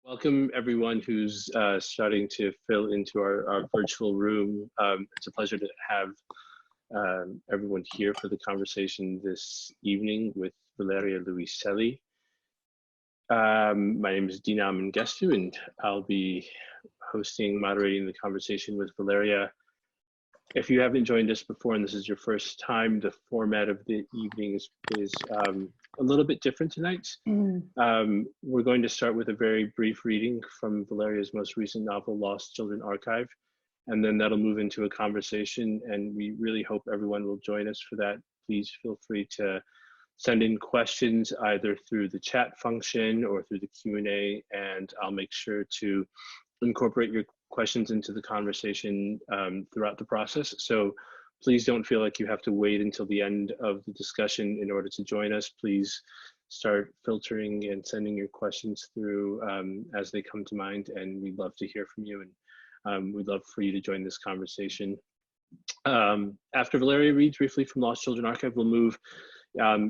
Welcome everyone who's starting to fill into our virtual room. It's a pleasure to have everyone here for the conversation this evening with Valeria Luiselli. My name is Dina Mengestu, and I'll be moderating the conversation with Valeria. If you haven't joined us before and this is your first time, the format of the evening is a little bit different tonight. We're going to start with a very brief reading from Valeria's most recent novel, Lost Children Archive, and then that'll move into a conversation, and we really hope everyone will join us for that. Please feel free to send in questions either through the chat function or through the Q&A, and I'll make sure to incorporate your questions into the conversation throughout the process. So please don't feel like you have to wait until the end of the discussion in order to join us. Please start filtering and sending your questions through as they come to mind, and we'd love to hear from you, and we'd love for you to join this conversation. After Valeria reads briefly from Lost Children Archive, we'll move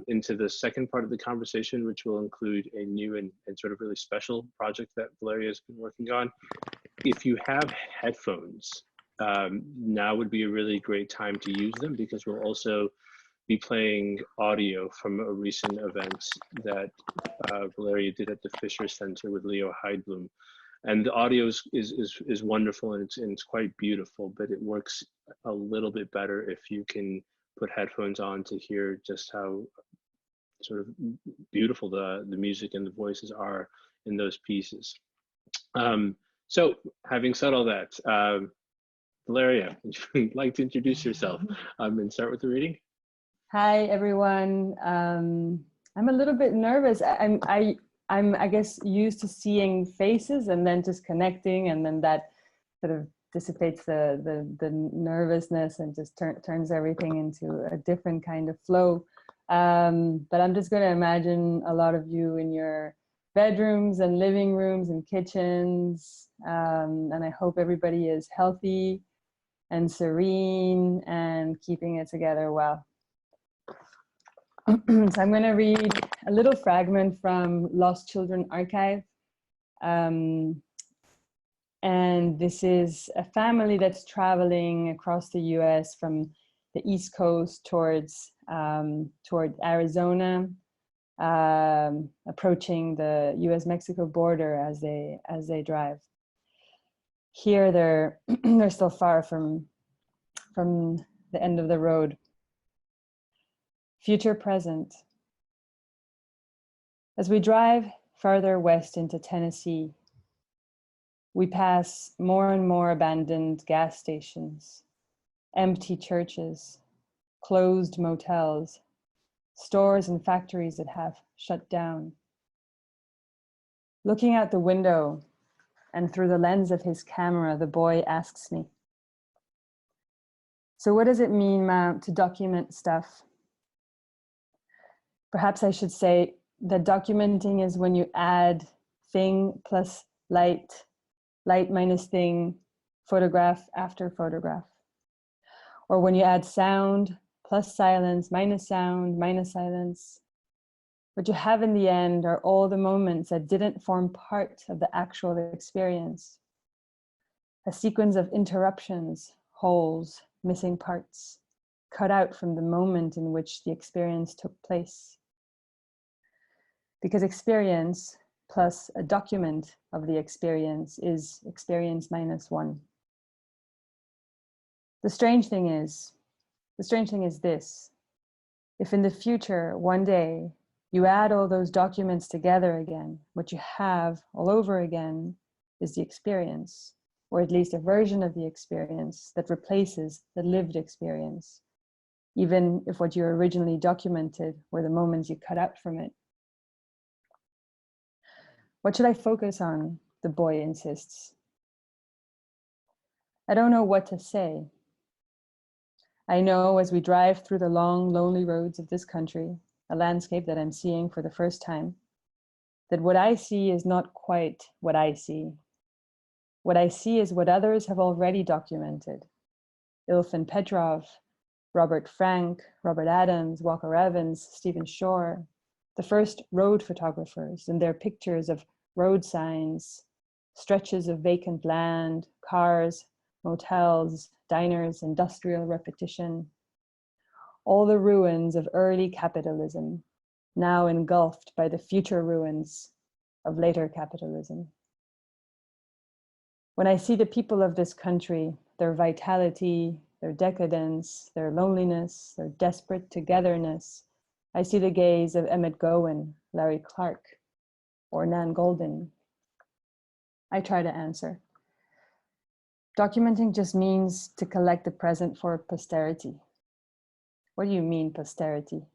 into the second part of the conversation, which will include a new and sort of really special project that Valeria has been working on. If you have headphones, now would be a really great time to use them, because we'll also be playing audio from a recent event that Valeria did at the Fisher Center with Leo Heidblum. And the audio is wonderful, and it's quite beautiful, but it works a little bit better if you can put headphones on to hear just how sort of beautiful the music and the voices are in those pieces. So having said all that, Valeria, would you like to introduce yourself and start with the reading? Hi, everyone. I'm a little bit nervous. I'm, I guess, used to seeing faces and then just connecting, and then that sort of dissipates the nervousness and just turns everything into a different kind of flow. But I'm just going to imagine a lot of you in your bedrooms and living rooms and kitchens, and I hope everybody is healthy and serene and keeping it together well. So I'm going to read a little fragment from Lost Children Archive. And this is a family that's traveling across the US from the East Coast toward Arizona, approaching the US-Mexico border as they drive. Here they're they're still far from the end of the road. Future present. As we drive farther west into Tennessee, we pass more and more abandoned gas stations, empty churches, closed motels, stores and factories that have shut down. Looking out the window and through the lens of his camera, the boy asks me, "So what does it mean, Ma, to document stuff?" Perhaps I should say that documenting is when you add thing plus light, light minus thing, photograph after photograph. Or when you add sound plus silence, minus sound, minus silence. What you have in the end are all the moments that didn't form part of the actual experience. A sequence of interruptions, holes, missing parts, cut out from the moment in which the experience took place. Because experience plus a document of the experience is experience minus one. The strange thing is this: if in the future, one day, you add all those documents together again, what you have all over again is the experience, or at least a version of the experience that replaces the lived experience, even if what you originally documented were the moments you cut out from it. What should I focus on? The boy insists. I don't know what to say. I know as we drive through the long, lonely roads of this country, a landscape that I'm seeing for the first time, that what I see is not quite what I see. What I see is what others have already documented. Ilfin Petrov, Robert Frank, Robert Adams, Walker Evans, Stephen Shore, the first road photographers and their pictures of road signs, stretches of vacant land, cars, motels, diners, industrial repetition. All the ruins of early capitalism, now engulfed by the future ruins of later capitalism. When I see the people of this country, their vitality, their decadence, their loneliness, their desperate togetherness, I see the gaze of Emmett Gowan, Larry Clark, or Nan Goldin. I try to answer. Documenting just means to collect the present for posterity. What do you mean, posterity?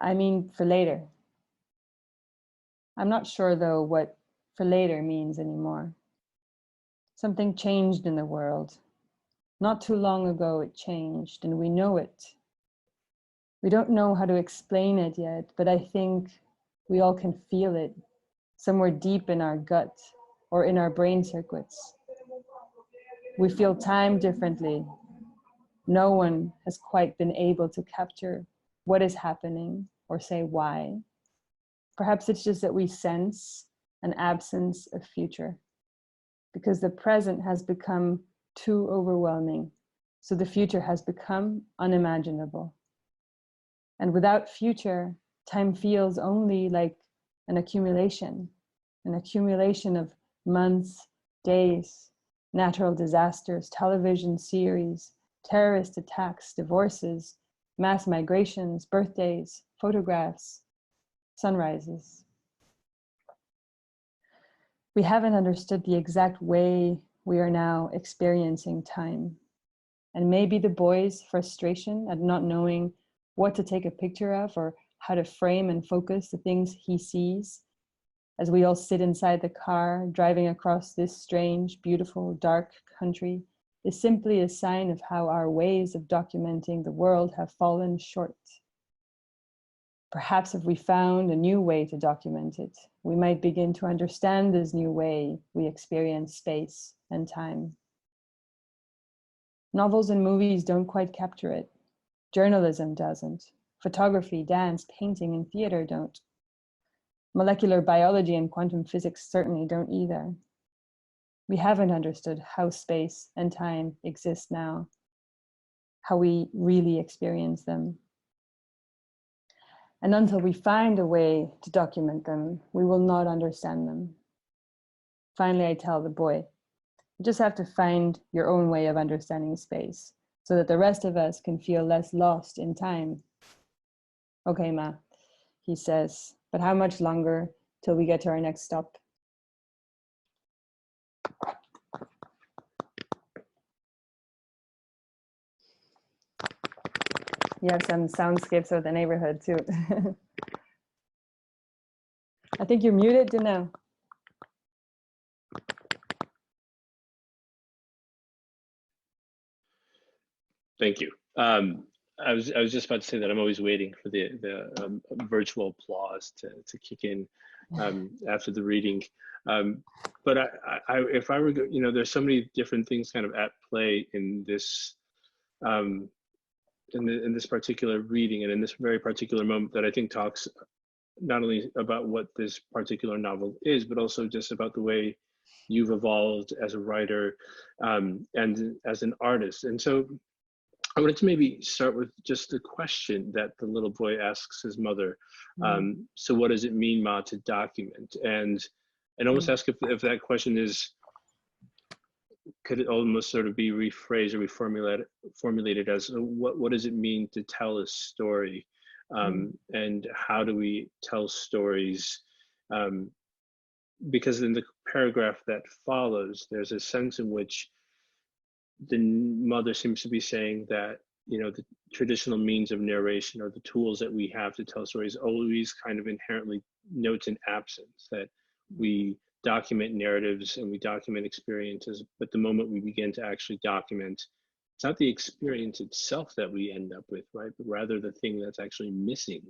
I mean for later. I'm not sure, though, what for later means anymore. Something changed in the world. Not too long ago it changed, and we know it. We don't know how to explain it yet, but I think we all can feel it somewhere deep in our gut or in our brain circuits. We feel time differently. No one has quite been able to capture what is happening or say why. Perhaps it's just that we sense an absence of future because the present has become too overwhelming. So the future has become unimaginable. And without future, time feels only like an accumulation of months, days, natural disasters, television series, terrorist attacks, divorces, mass migrations, birthdays, photographs, sunrises. We haven't understood the exact way we are now experiencing time. And maybe the boy's frustration at not knowing what to take a picture of or how to frame and focus the things he sees as we all sit inside the car driving across this strange, beautiful, dark country is simply a sign of how our ways of documenting the world have fallen short. Perhaps if we found a new way to document it, we might begin to understand this new way we experience space and time. Novels and movies don't quite capture it. Journalism doesn't. Photography, dance, painting, and theater don't. Molecular biology and quantum physics certainly don't either. We haven't understood how space and time exist now, how we really experience them. And until we find a way to document them, we will not understand them. Finally, I tell the boy, you just have to find your own way of understanding space so that the rest of us can feel less lost in time. Okay, Ma, he says, but how much longer till we get to our next stop? You have some soundscapes of the neighborhood too. I think you're muted, Dino. Thank you. I was just about to say that I'm always waiting for the virtual applause to kick in after the reading. But if I were, there's so many different things kind of at play in this in this particular reading and in this very particular moment that I think talks not only about what this particular novel is, but also just about the way you've evolved as a writer and as an artist. And so I wanted to maybe start with just the question that the little boy asks his mother. So what does it mean, Ma, to document? And almost ask if that question could it almost sort of be rephrased or reformulated as what does it mean to tell a story? And how do we tell stories? Because in the paragraph that follows, there's a sense in which the mother seems to be saying that, the traditional means of narration or the tools that we have to tell stories always kind of inherently notes an absence, that we document narratives and we document experiences, but the moment we begin to actually document, it's not the experience itself that we end up with, right? But rather the thing that's actually missing.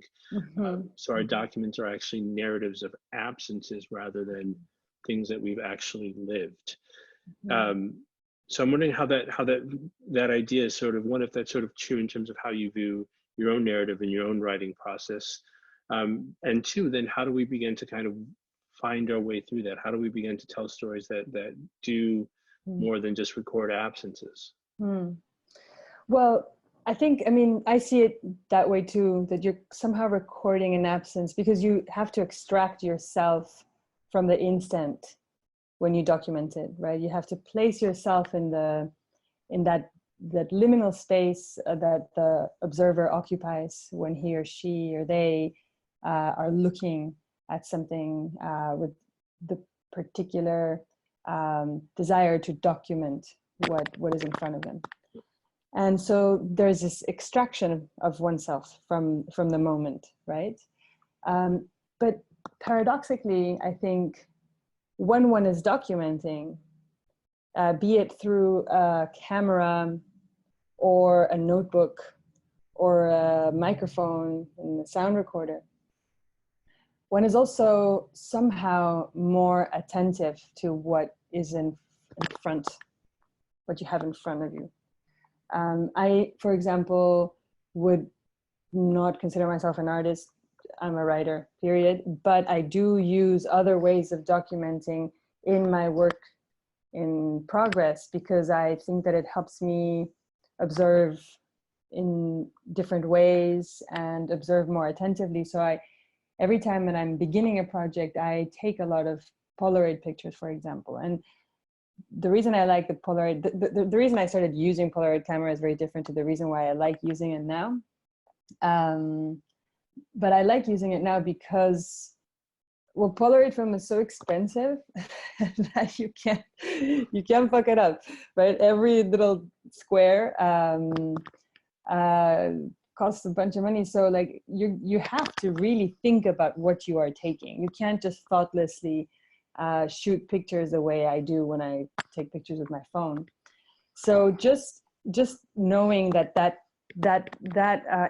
So our documents are actually narratives of absences rather than things that we've actually lived. So I'm wondering how that idea is sort of, one, if that's sort of true in terms of how you view your own narrative and your own writing process, and two, then how do we begin to kind of find our way through that? How do we begin to tell stories that do more than just record absences? Well, I mean, I see it that way too, that you're somehow recording an absence because you have to extract yourself from the instant when you document it, right? You have to place yourself in that liminal space that the observer occupies when he or she or they are looking at something with the particular desire to document what is in front of them. And so there's this extraction of oneself from the moment, right? But paradoxically, I think when one is documenting, be it through a camera or a notebook or a microphone and a sound recorder, one is also somehow more attentive to what is in front, what you have in front of you. I, for example, would not consider myself an artist. I'm a writer, period. But I do use other ways of documenting in my work in progress because I think that it helps me observe in different ways and observe more attentively. So every time when I'm beginning a project, I take a lot of Polaroid pictures, for example. And the reason I like the Polaroid, the reason I started using Polaroid camera is very different to the reason why I like using it now. But I like using it now because, well, Polaroid film is so expensive that you can't fuck it up, right? Every little square costs a bunch of money. So like you have to really think about what you are taking. You can't just thoughtlessly shoot pictures the way I do when I take pictures with my phone. So just knowing that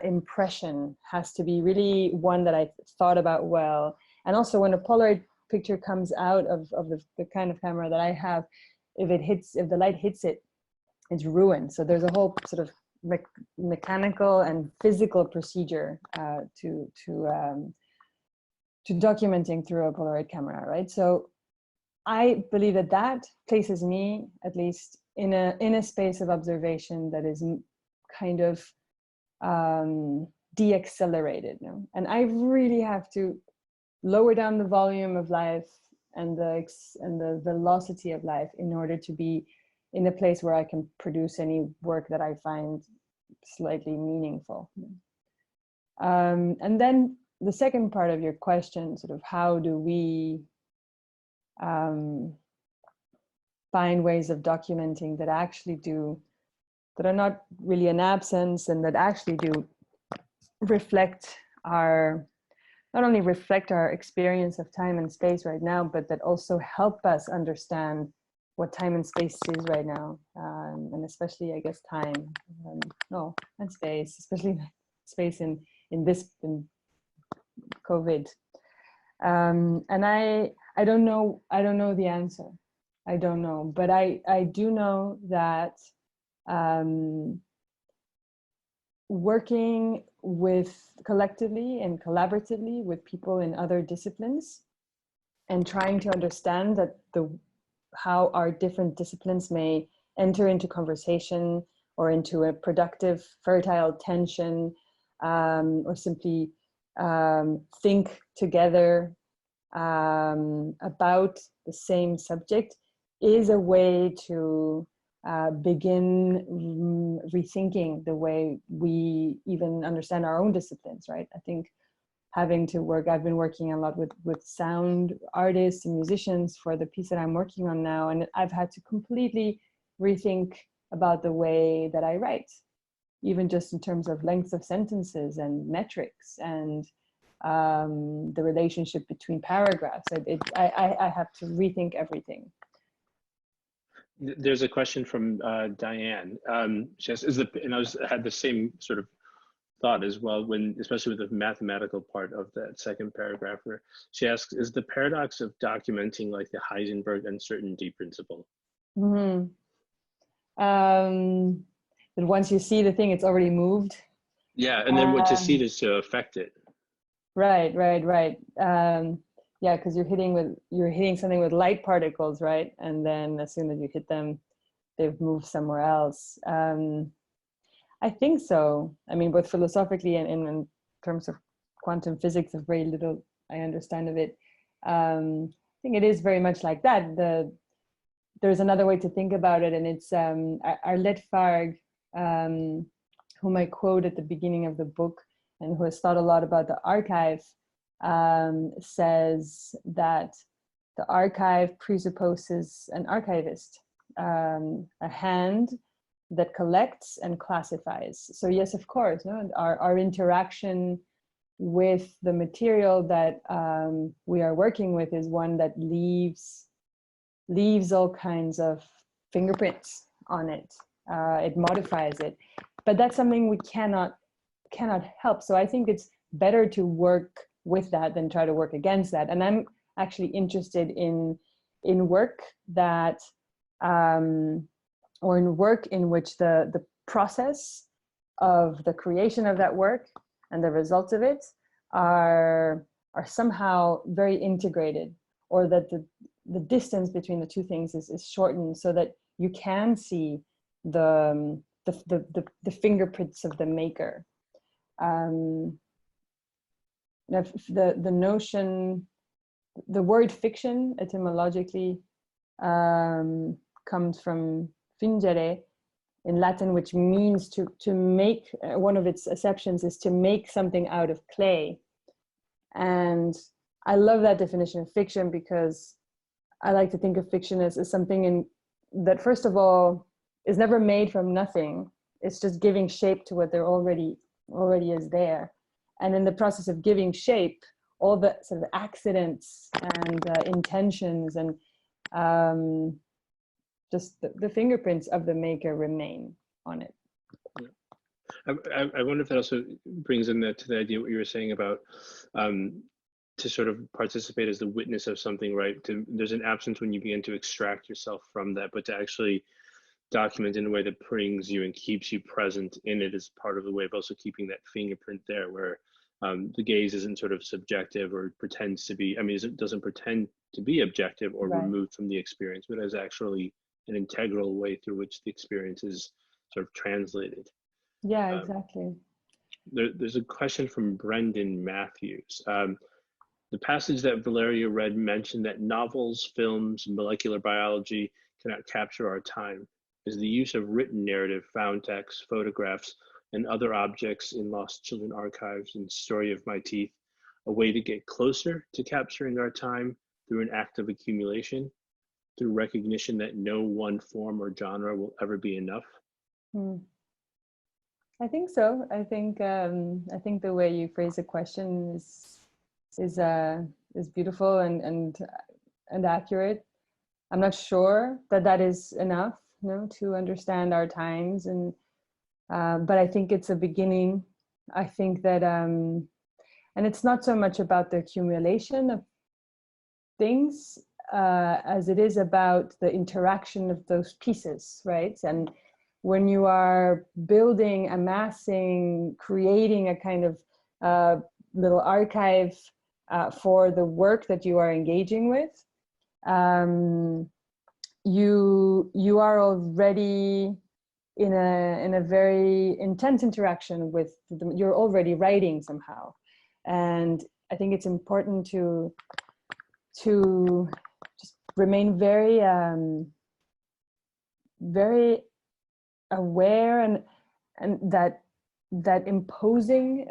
impression has to be really one that I thought about well. And also when a Polaroid picture comes out of the kind of camera that I have, if the light hits it, it's ruined. So there's a whole sort of mechanical and physical procedure to documenting through a Polaroid camera, right? So I believe that places me, at least, in a space of observation that is kind of de-accelerated, you know? And I really have to lower down the volume of life and the velocity of life in order to be in a place where I can produce any work that I find slightly meaningful. And then the second part of your question, sort of how do we find ways of documenting that are not really an absence and that actually do not only reflect our experience of time and space right now, but that also help us understand what time and space is right now, and especially, I guess, time, and space, especially space in COVID. And I don't know the answer. I don't know, but I do know that working collectively and collaboratively with people in other disciplines and trying to understand how our different disciplines may enter into conversation or into a productive, fertile tension, or simply think together about the same subject is a way to begin rethinking the way we even understand our own disciplines, right? I think I've been working a lot with sound artists and musicians for the piece that I'm working on now, and I've had to completely rethink about the way that I write, even just in terms of lengths of sentences and metrics and the relationship between paragraphs. I have to rethink everything. There's a question from Diane. She asks, I had the same sort of thought as well, especially with the mathematical part of that second paragraph, where she asks, is the paradox of documenting like the Heisenberg uncertainty principle? Mm-hmm. That once you see the thing, it's already moved. Yeah, and then what to see is to affect it. Right. Yeah, because you're hitting something with light particles, right? And then as soon as you hit them, they've moved somewhere else. I think so. I mean, both philosophically and in terms of quantum physics, of very little I understand of it. I think it is very much like that. There's another way to think about it, and it's Arlette Fargue, whom I quote at the beginning of the book, and who has thought a lot about the archive, says that the archive presupposes an archivist, a hand that collects and classifies. So yes, of course, no, our interaction with the material that we are working with is one that leaves all kinds of fingerprints on it. It modifies it, but that's something we cannot help. So I think it's better to work with that than try to work against that. And I'm actually interested in work that or in work in which the process of the creation of that work and the results of it are somehow very integrated, or that the distance between the two things is shortened, so that you can see the fingerprints of the maker. The notion, the word fiction etymologically comes from fingere in Latin, which means to make. One of its acceptions is to make something out of clay. And I love that definition of fiction, because I like to think of fiction as something that, first of all, is never made from nothing. It's just giving shape to what there already is there. And in the process of giving shape, all the sort of accidents and intentions and just the fingerprints of the maker remain on it. I wonder if that also brings in to the idea what you were saying about to sort of participate as the witness of something, right? There's an absence when you begin to extract yourself from that, but to actually document in a way that brings you and keeps you present in it is part of the way of also keeping that fingerprint there, where the gaze isn't sort of subjective or pretends to be. I mean, it doesn't pretend to be objective or Right. removed from the experience, but is actually an integral way through which the experience is sort of translated. Yeah, exactly. There's a question from Brendan Matthews. The passage that Valeria read mentioned that novels, films, molecular biology cannot capture our time. Is the use of written narrative, found text, photographs, and other objects in Lost Children archives and Story of My Teeth a way to get closer to capturing our time through an act of accumulation, through recognition that no one form or genre will ever be enough? I think so. I think the way you phrase the question is beautiful and accurate. I'm not sure that is enough, to understand our times, and but I think it's a beginning. I think that and it's not so much about the accumulation of things as it is about the interaction of those pieces, right? And when you are building, amassing, creating a kind of little archive for the work that you are engaging with, you are already in a very intense interaction with you're already writing somehow. And I think it's important to just remain very very aware, and that imposing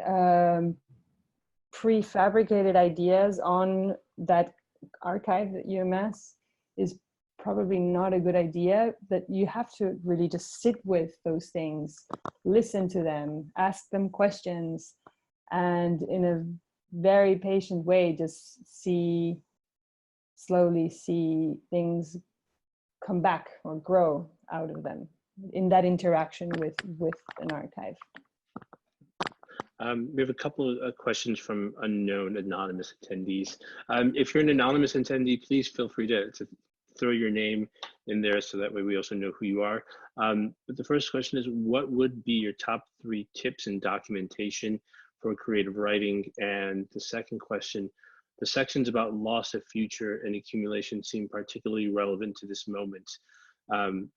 prefabricated ideas on that archive that you amass is probably not a good idea. That you have to really just sit with those things, listen to them, ask them questions, and in a very patient way just slowly see things come back or grow out of them in that interaction with an archive. We have a couple of questions from unknown anonymous attendees. If you're an anonymous attendee, please feel free to throw your name in there so that way we also know who you are. But the first question is, what would be your top 3 tips in documentation for creative writing? And the second question, The sections about loss of future and accumulation seem particularly relevant to this moment.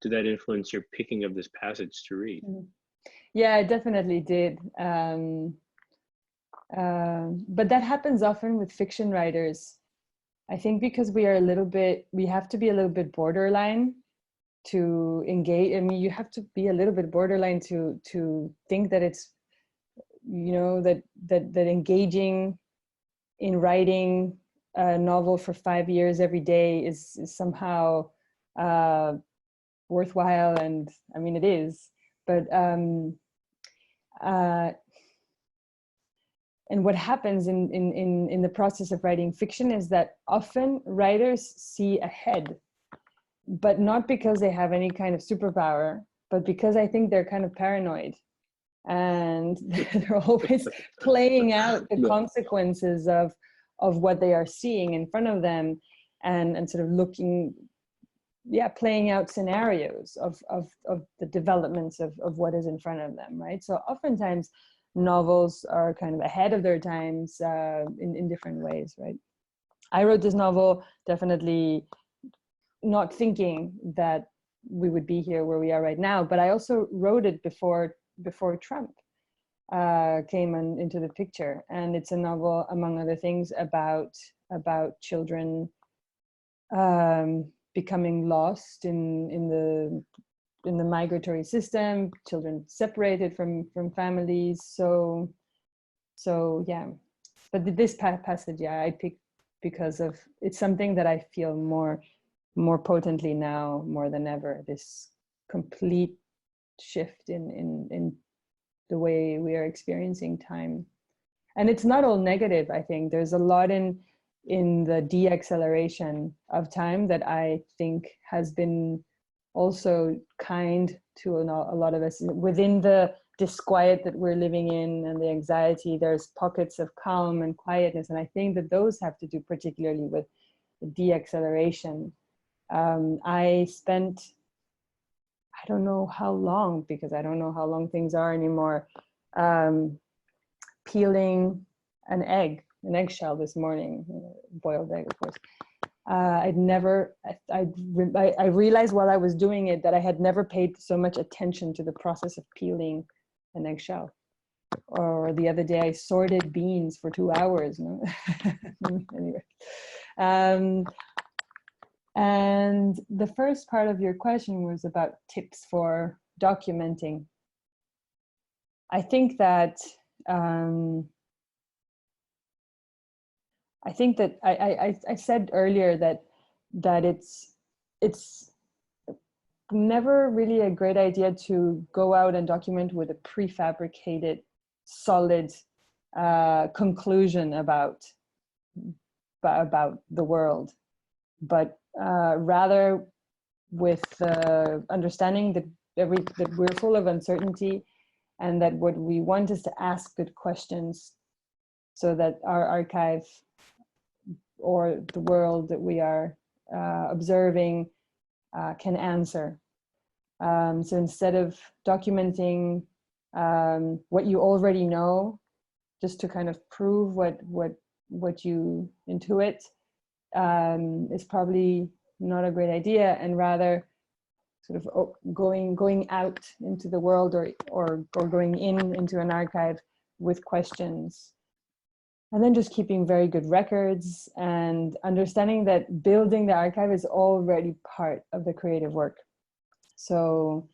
Did that influence your picking of this passage to read? Yeah, it definitely did. But that happens often with fiction writers. I think because we have to be a little bit borderline to engage. I mean, you have to be a little bit borderline to think that it's, that engaging in writing a novel for 5 years every day is somehow worthwhile. And I mean, it is, but and what happens in the process of writing fiction is that often writers see ahead, but not because they have any kind of superpower, but because I think they're kind of paranoid, and they're always playing out the consequences of what they are seeing in front of them, and sort of playing out scenarios of the developments of what is in front of them, right? So oftentimes novels are kind of ahead of their times in different ways, right? I wrote this novel definitely not thinking that we would be here where we are right now, but I also wrote it before Trump came into the picture, and it's a novel, among other things, about children becoming lost in the migratory system, children separated from families. So yeah, but this passage, I picked because of it's something that I feel more potently now more than ever, this complete shift in the way we are experiencing time. And it's not all negative. I think there's a lot in the de-acceleration of time that I think has been also kind to a lot of us. Within the disquiet that we're living in and the anxiety, there's pockets of calm and quietness, and I think that those have to do particularly with the de-acceleration. I spent, I don't know how long, because I don't know how long things are anymore, peeling an eggshell this morning, boiled egg, of course. I realized while I was doing it that I had never paid so much attention to the process of peeling an eggshell. Or the other day I sorted beans for 2 hours. No? Anyway. And the first part of your question was about tips for documenting. I think that I said earlier that it's never really a great idea to go out and document with a prefabricated, solid conclusion about the world, but rather with the understanding that we're full of uncertainty, and that what we want is to ask good questions so that our archive or the world that we are observing can answer. So instead of documenting what you already know, just to kind of prove what you intuit, is probably not a great idea, and rather sort of going out into the world or going into an archive with questions. And then just keeping very good records and understanding that building the archive is already part of the creative work. So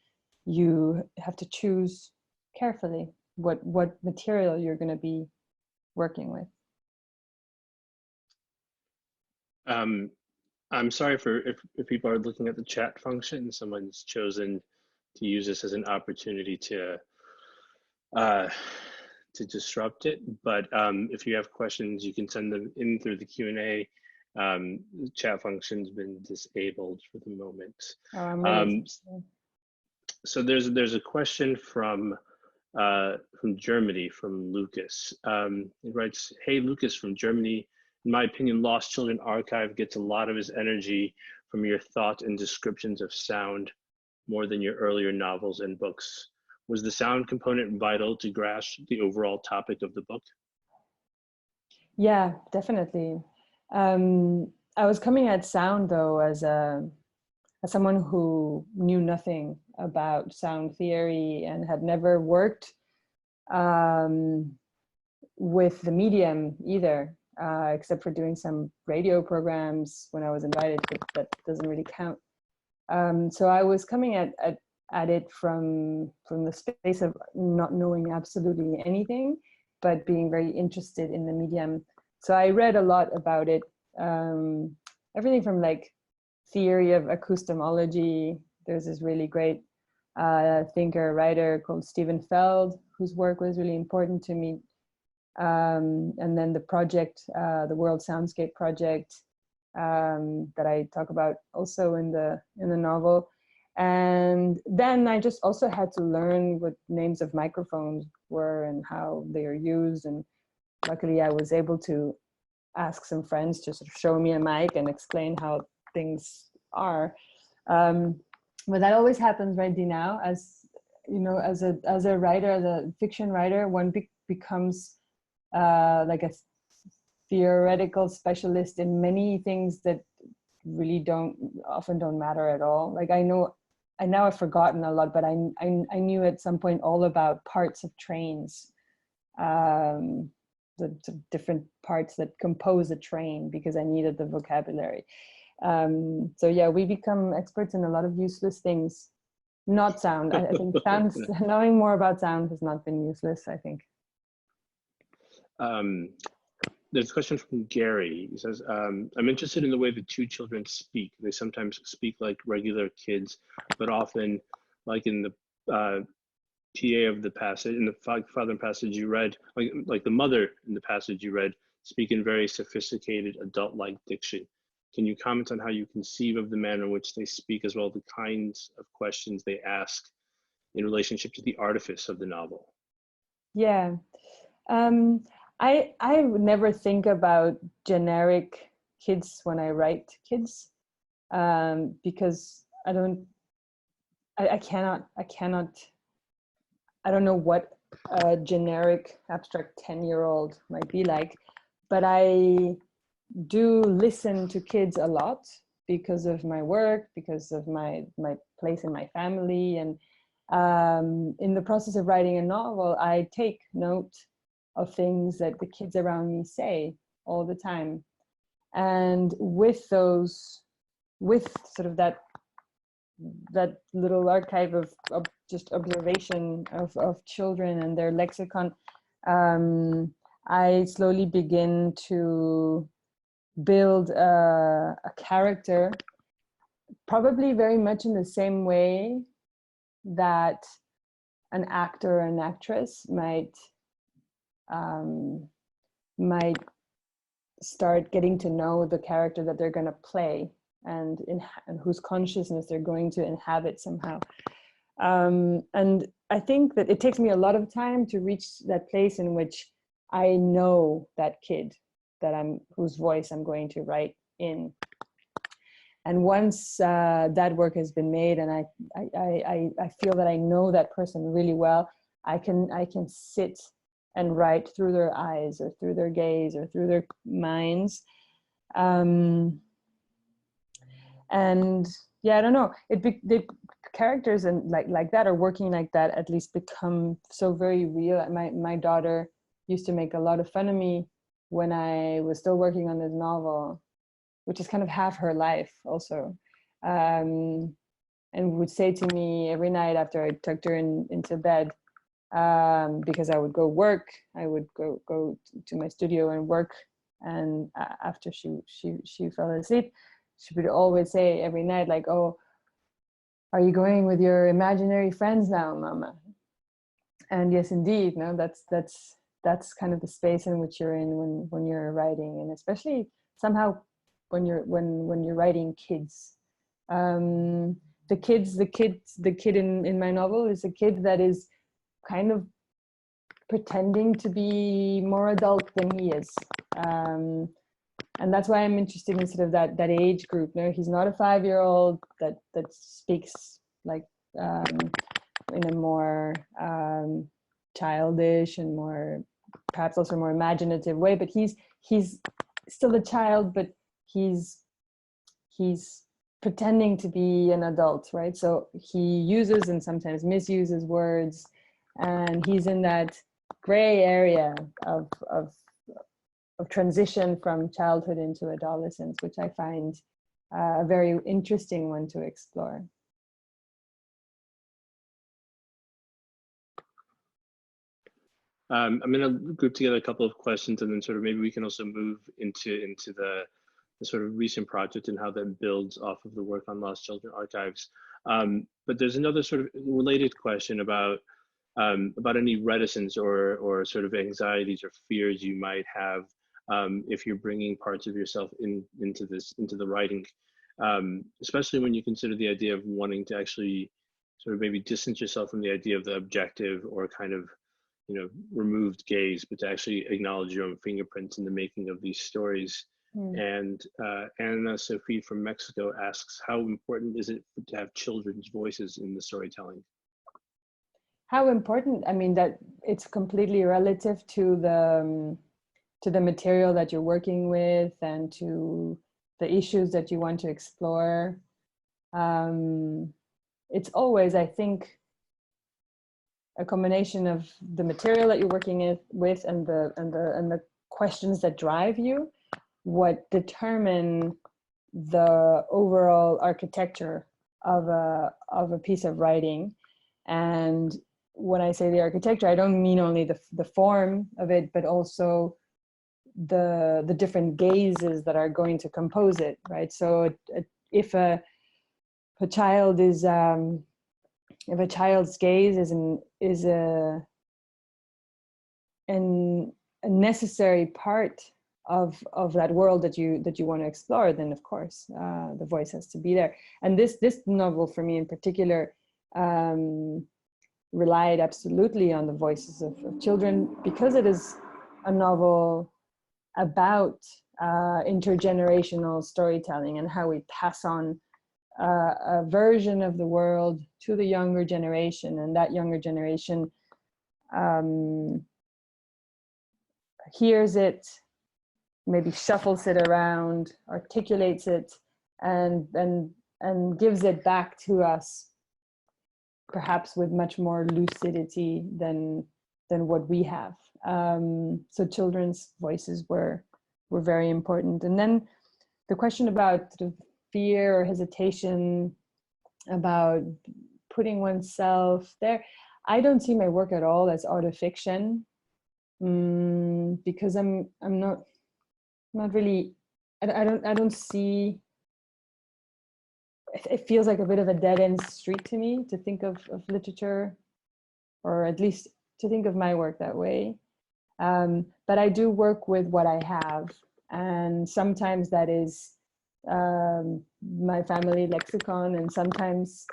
you have to choose carefully what material you're going to be working with. I'm sorry if people are looking at the chat function. Someone's chosen to use this as an opportunity to disrupt it. But if you have questions, you can send them in through the Q&A. The chat function's been disabled for the moment. Oh, I'm really interested. So there's a question from Germany, from Lucas. He writes, "Hey, Lucas from Germany. In my opinion, Lost Children Archive gets a lot of its energy from your thought and descriptions of sound more than your earlier novels and books. Was the sound component vital to grasp the overall topic of the book?" Yeah, definitely. I was coming at sound though as someone who knew nothing about sound theory and had never worked with the medium either, except for doing some radio programs when I was invited, but that doesn't really count. So I was coming at it from the space of not knowing absolutely anything, but being very interested in the medium. So I read a lot about it, everything from like theory of acoustomology. There's this really great thinker, writer called Stephen Feld, whose work was really important to me. And then the project, the World Soundscape Project, that I talk about also in the novel. And then I just also had to learn what names of microphones were and how they are used. And luckily I was able to ask some friends to sort of show me a mic and explain how things are. But that always happens right now, as you know, as a writer, as a fiction writer, one becomes like a theoretical specialist in many things that really often don't matter at all. Like I now I've forgotten a lot, but I knew at some point all about parts of trains, the different parts that compose a train, because I needed the vocabulary. So yeah, we become experts in a lot of useless things, not sound. I think sound, knowing more about sound has not been useless, I think. There's a question from Gary. He says, I'm interested in the way the two children speak. They sometimes speak like regular kids, but often, like in the PA of the passage, in the father passage you read, like the mother in the passage you read, speak in very sophisticated adult-like diction. Can you comment on how you conceive of the manner in which they speak, as well as the kinds of questions they ask in relationship to the artifice of the novel? Yeah. I would never think about generic kids when I write kids, because I don't know what a generic abstract 10-year-old might be like, but I do listen to kids a lot because of my work, because of my place in my family. And in the process of writing a novel, I take note of things that the kids around me say all the time. And with sort of that little archive of just observation of children and their lexicon, I slowly begin to build a character, probably very much in the same way that an actor or an actress might start getting to know the character that they're going to play, and whose consciousness they're going to inhabit somehow. And I think that it takes me a lot of time to reach that place in which I know that kid whose voice I'm going to write in. And once that work has been made, and I feel that I know that person really well, I can sit and write through their eyes, or through their gaze, or through their minds. And yeah, I don't know. The characters and like that, or working like that, at least become so very real. My daughter used to make a lot of fun of me when I was still working on this novel, which is kind of half her life also, and would say to me every night after I tucked her into bed, because I would go work, I would go to my studio and work, and after she fell asleep, she would always say every night, like, "Oh, are you going with your imaginary friends now, Mama?" And yes, indeed, no, that's kind of the space in which you're in when you're writing, and especially somehow when you're writing kids. The kid in my novel is a kid that is kind of pretending to be more adult than he is. And that's why I'm interested in sort of that age group. No, he's not a 5-year-old that speaks like in a more childish and more, perhaps also more imaginative way, but he's still a child, but he's pretending to be an adult, right? So he uses and sometimes misuses words, and he's in that gray area of transition from childhood into adolescence, which I find a very interesting one to explore. I'm going to group together a couple of questions, and then sort of maybe we can also move into the sort of recent project and how that builds off of the work on Lost Children Archives. But there's another sort of related question about any reticence or sort of anxieties or fears you might have if you're bringing parts of yourself into the writing, especially when you consider the idea of wanting to actually sort of maybe distance yourself from the idea of the objective or kind of, you know, removed gaze, but to actually acknowledge your own fingerprints in the making of these stories. And Anna Sophie from Mexico asks, how important is it to have children's voices in the storytelling? How important? I mean, that it's completely relative to the material that you're working with and to the issues that you want to explore. It's always, I think, a combination of the material that you're working with and the questions that drive you, what determine the overall architecture of a piece of writing. And when I say the architecture, I don't mean only the form of it, but also the different gazes that are going to compose it, right? So if a child is if a child's gaze is a necessary part of that world that you want to explore, then of course the voice has to be there. And this novel for me in particular relied absolutely on the voices of children, because it is a novel about intergenerational storytelling and how we pass on a version of the world to the younger generation, and that younger generation hears it, maybe shuffles it around, articulates it, and gives it back to us, perhaps with much more lucidity than what we have. So children's voices were very important. And then the question about sort of fear or hesitation about putting oneself there, I don't see my work at all as autofiction, because I'm not really, I don't see, it feels like a bit of a dead-end street to me to think of literature, or at least to think of my work that way. But I do work with what I have, and sometimes that is my family lexicon, and sometimes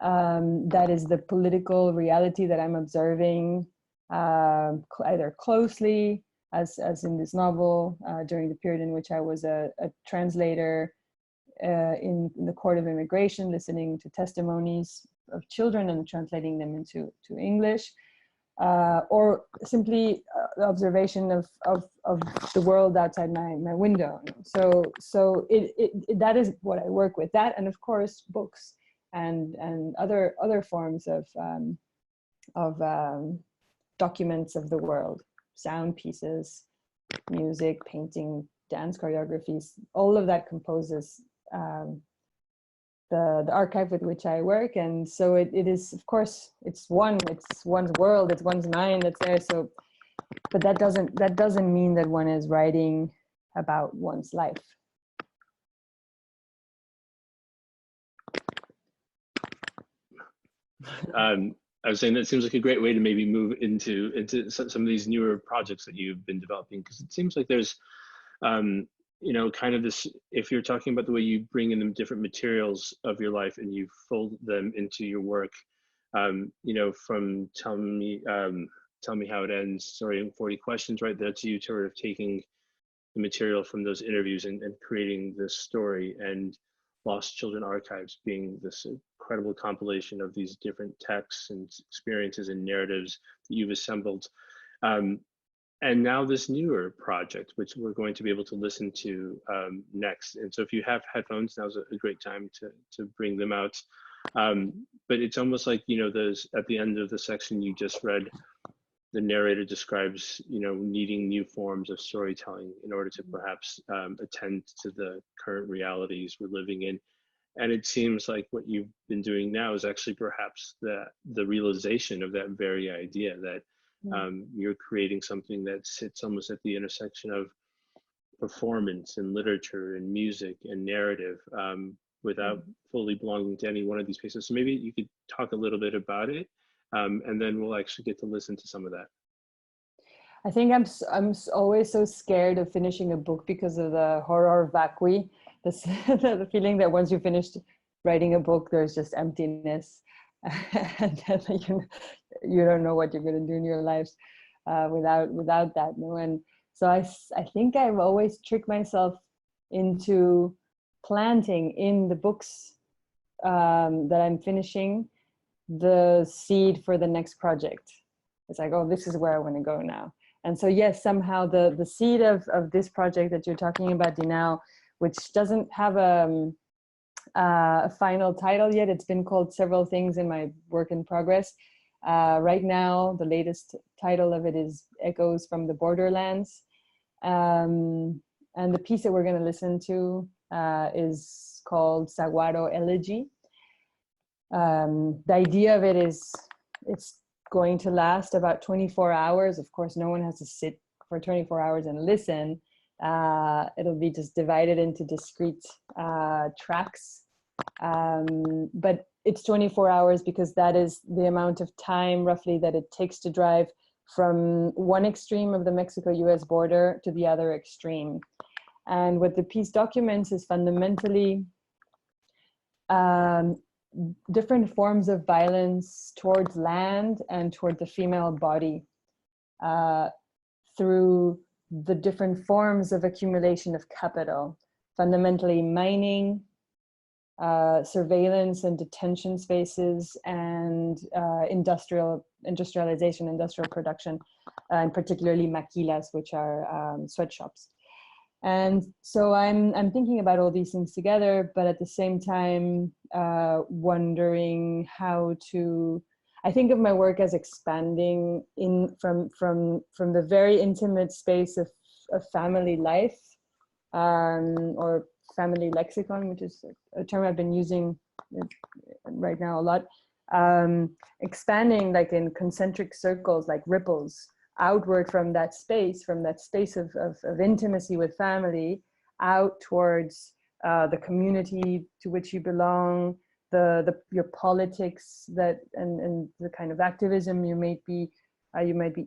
that is the political reality that I'm observing, either closely, as in this novel, during the period in which I was a translator in the Court of Immigration, listening to testimonies of children and translating them into English, or simply observation of the world outside my window. So that is what I work with. That, and of course books and other forms of documents of the world, sound pieces, music, painting, dance choreographies. All of that composes the archive with which I work. And so it is, of course, it's one's world, it's one's mind that's there. So, but that doesn't mean that one is writing about one's life. I was saying that seems like a great way to maybe move into some of these newer projects that you've been developing, because it seems like there's you know, kind of this, if you're talking about the way you bring in the different materials of your life and you fold them into your work, you know, from tell me how it ends, story in 40 questions, right, that's you sort of taking the material from those interviews and creating this story, and Lost Children Archives being this incredible compilation of these different texts and experiences and narratives that you've assembled. and now this newer project, which we're going to be able to listen to next. And so if you have headphones, now's a great time to bring them out. But it's almost like, you know, those at the end of the section you just read, the narrator describes, you know, needing new forms of storytelling in order to perhaps attend to the current realities we're living in. And it seems like what you've been doing now is actually perhaps the realization of that very idea, that you're creating something that sits almost at the intersection of performance and literature and music and narrative, without fully belonging to any one of these spaces. So maybe you could talk a little bit about it, and then we'll actually get to listen to some of that. I think I'm always so scared of finishing a book because of the horror vacui, the feeling that once you finished writing a book, there's just emptiness, and then you don't know what you're going to do in your lives without that. No? And so I think I've always tricked myself into planting in the books that I'm finishing the seed for the next project. It's like, oh, this is where I want to go now. And so yes, somehow the seed of this project that you're talking about, Dinao, which doesn't have a final title yet. It's been called several things in my work in progress. Right now, the latest title of it is Echoes from the Borderlands. And the piece that we're going to listen to is called Saguaro Elegy. The idea of it is it's going to last about 24 hours. Of course, no one has to sit for 24 hours and listen. It'll be just divided into discrete tracks. But it's 24 hours because that is the amount of time roughly that it takes to drive from one extreme of the Mexico-US border to the other extreme. And what the piece documents is fundamentally different forms of violence towards land and toward the female body through the different forms of accumulation of capital, fundamentally mining, surveillance and detention spaces, and industrialization, industrial production, and particularly maquilas, which are sweatshops. And so I'm thinking about all these things together, but at the same time wondering how to. I think of my work as expanding from the very intimate space of family life, or family lexicon, which is a term I've been using right now a lot, expanding like in concentric circles, like ripples, outward from that space of intimacy with family, out towards the community to which you belong, your politics that and the kind of activism you might be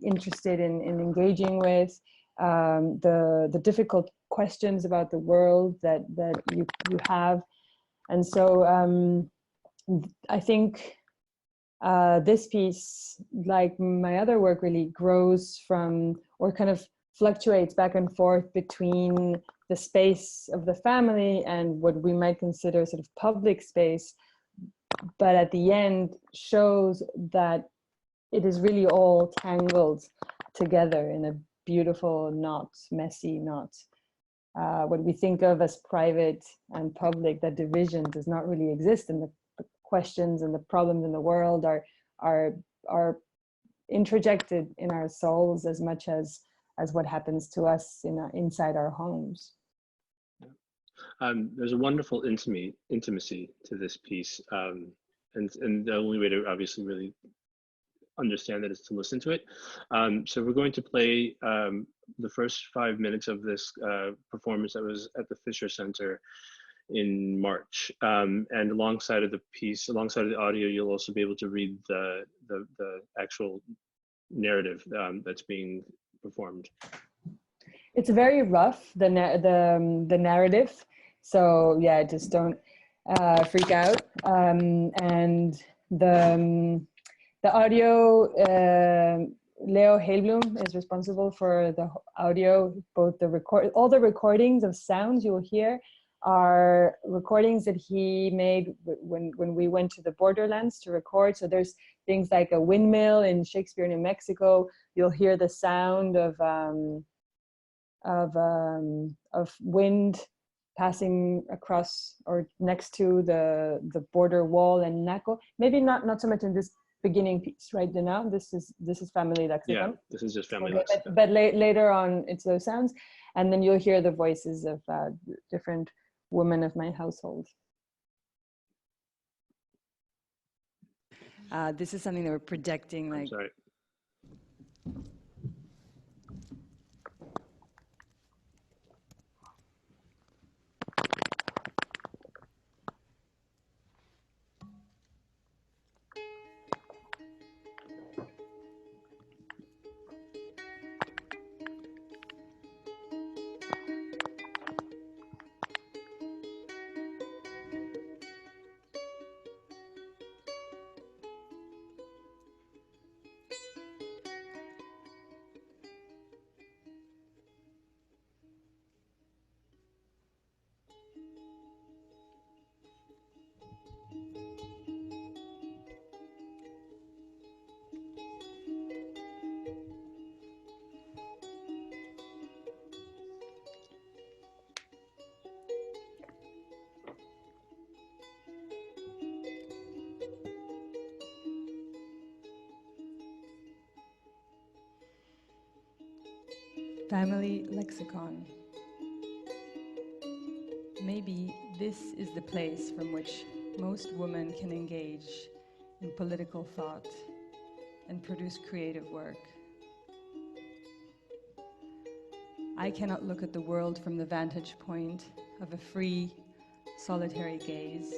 interested in engaging with, the difficult questions about the world that you have. And so I think this piece, like my other work, really grows from, or kind of fluctuates back and forth between the space of the family and what we might consider sort of public space, but at the end shows that it is really all tangled together in a beautiful knot, messy knot. What we think of as private and public, that division does not really exist, and the questions and the problems in the world are introjected in our souls as much as what happens to us inside our homes. There's a wonderful intimacy to this piece, and the only way to obviously really understand that is to listen to it. So we're going to play the first 5 minutes of this performance that was at the Fisher Center in March, and alongside of the piece, alongside of the audio, you'll also be able to read the actual narrative that's being performed. It's very rough, the narrative, so yeah, just don't freak out. And the audio, Leo Heilblum is responsible for the audio, both all the recordings of sounds you will hear, are recordings that he made when we went to the borderlands to record. So there's things like a windmill in Shakespeare, New Mexico. You'll hear the sound of wind passing across or next to the border wall in Naco. Maybe not so much in this beginning piece right now. This is family lexicon. Yeah, this is just family lexicon. But later on, it's those sounds, and then you'll hear the voices of different women of my household. This is something that we're projecting, like. I'm sorry. Family lexicon. Maybe this is the place from which most women can engage in political thought and produce creative work. I cannot look at the world from the vantage point of a free, solitary gaze.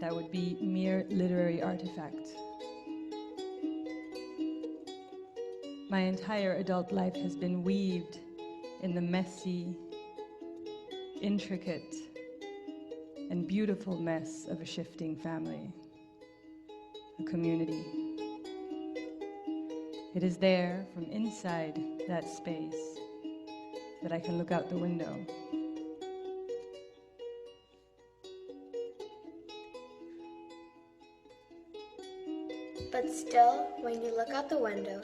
That would be mere literary artifact. My entire adult life has been weaved in the messy, intricate, and beautiful mess of a shifting family, a community. It is there, from inside that space, that I can look out the window. But still, when you look out the window,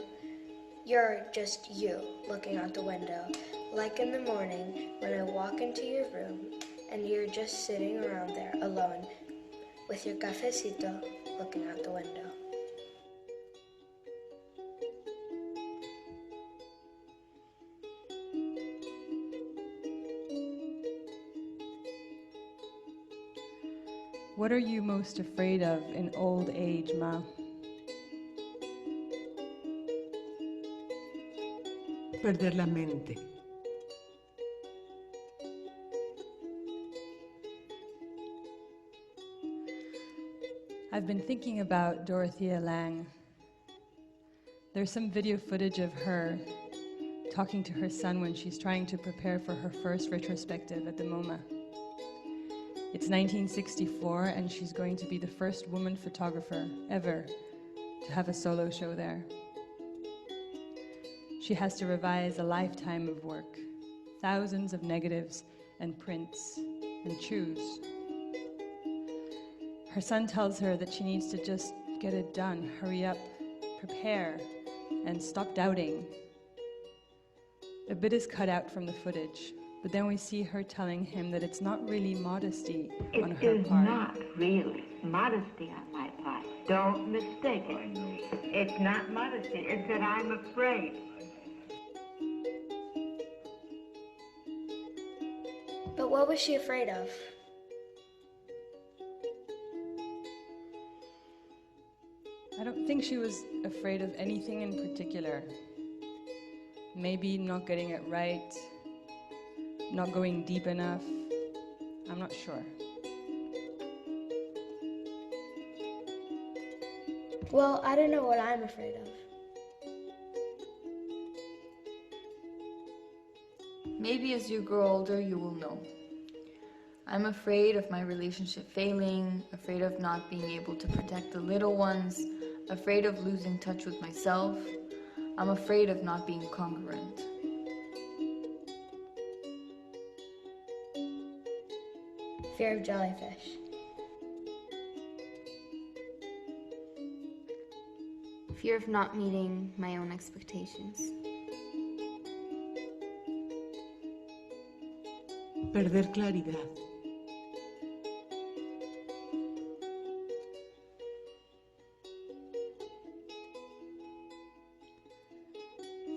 you're just you looking out the window, like in the morning when I walk into your room and you're just sitting around there alone with your cafecito looking out the window. What are you most afraid of in old age, Ma? Perder la mente. I've been thinking about Dorothea Lange. There's some video footage of her talking to her son when she's trying to prepare for her first retrospective at the MoMA. It's 1964, and she's going to be the first woman photographer ever to have a solo show there. She has to revise a lifetime of work, thousands of negatives and prints, and choose. Her son tells her that she needs to just get it done, hurry up, prepare, and stop doubting. A bit is cut out from the footage, but then we see her telling him that it's not really modesty on her part. It is not really modesty on my part. Don't mistake it. It's not modesty. It's that I'm afraid. But what was she afraid of? I don't think she was afraid of anything in particular. Maybe not getting it right, not going deep enough. I'm not sure. Well, I don't know what I'm afraid of. Maybe as you grow older, you will know. I'm afraid of my relationship failing, afraid of not being able to protect the little ones, afraid of losing touch with myself. I'm afraid of not being congruent. Fear of jellyfish. Fear of not meeting my own expectations. Perder claridad.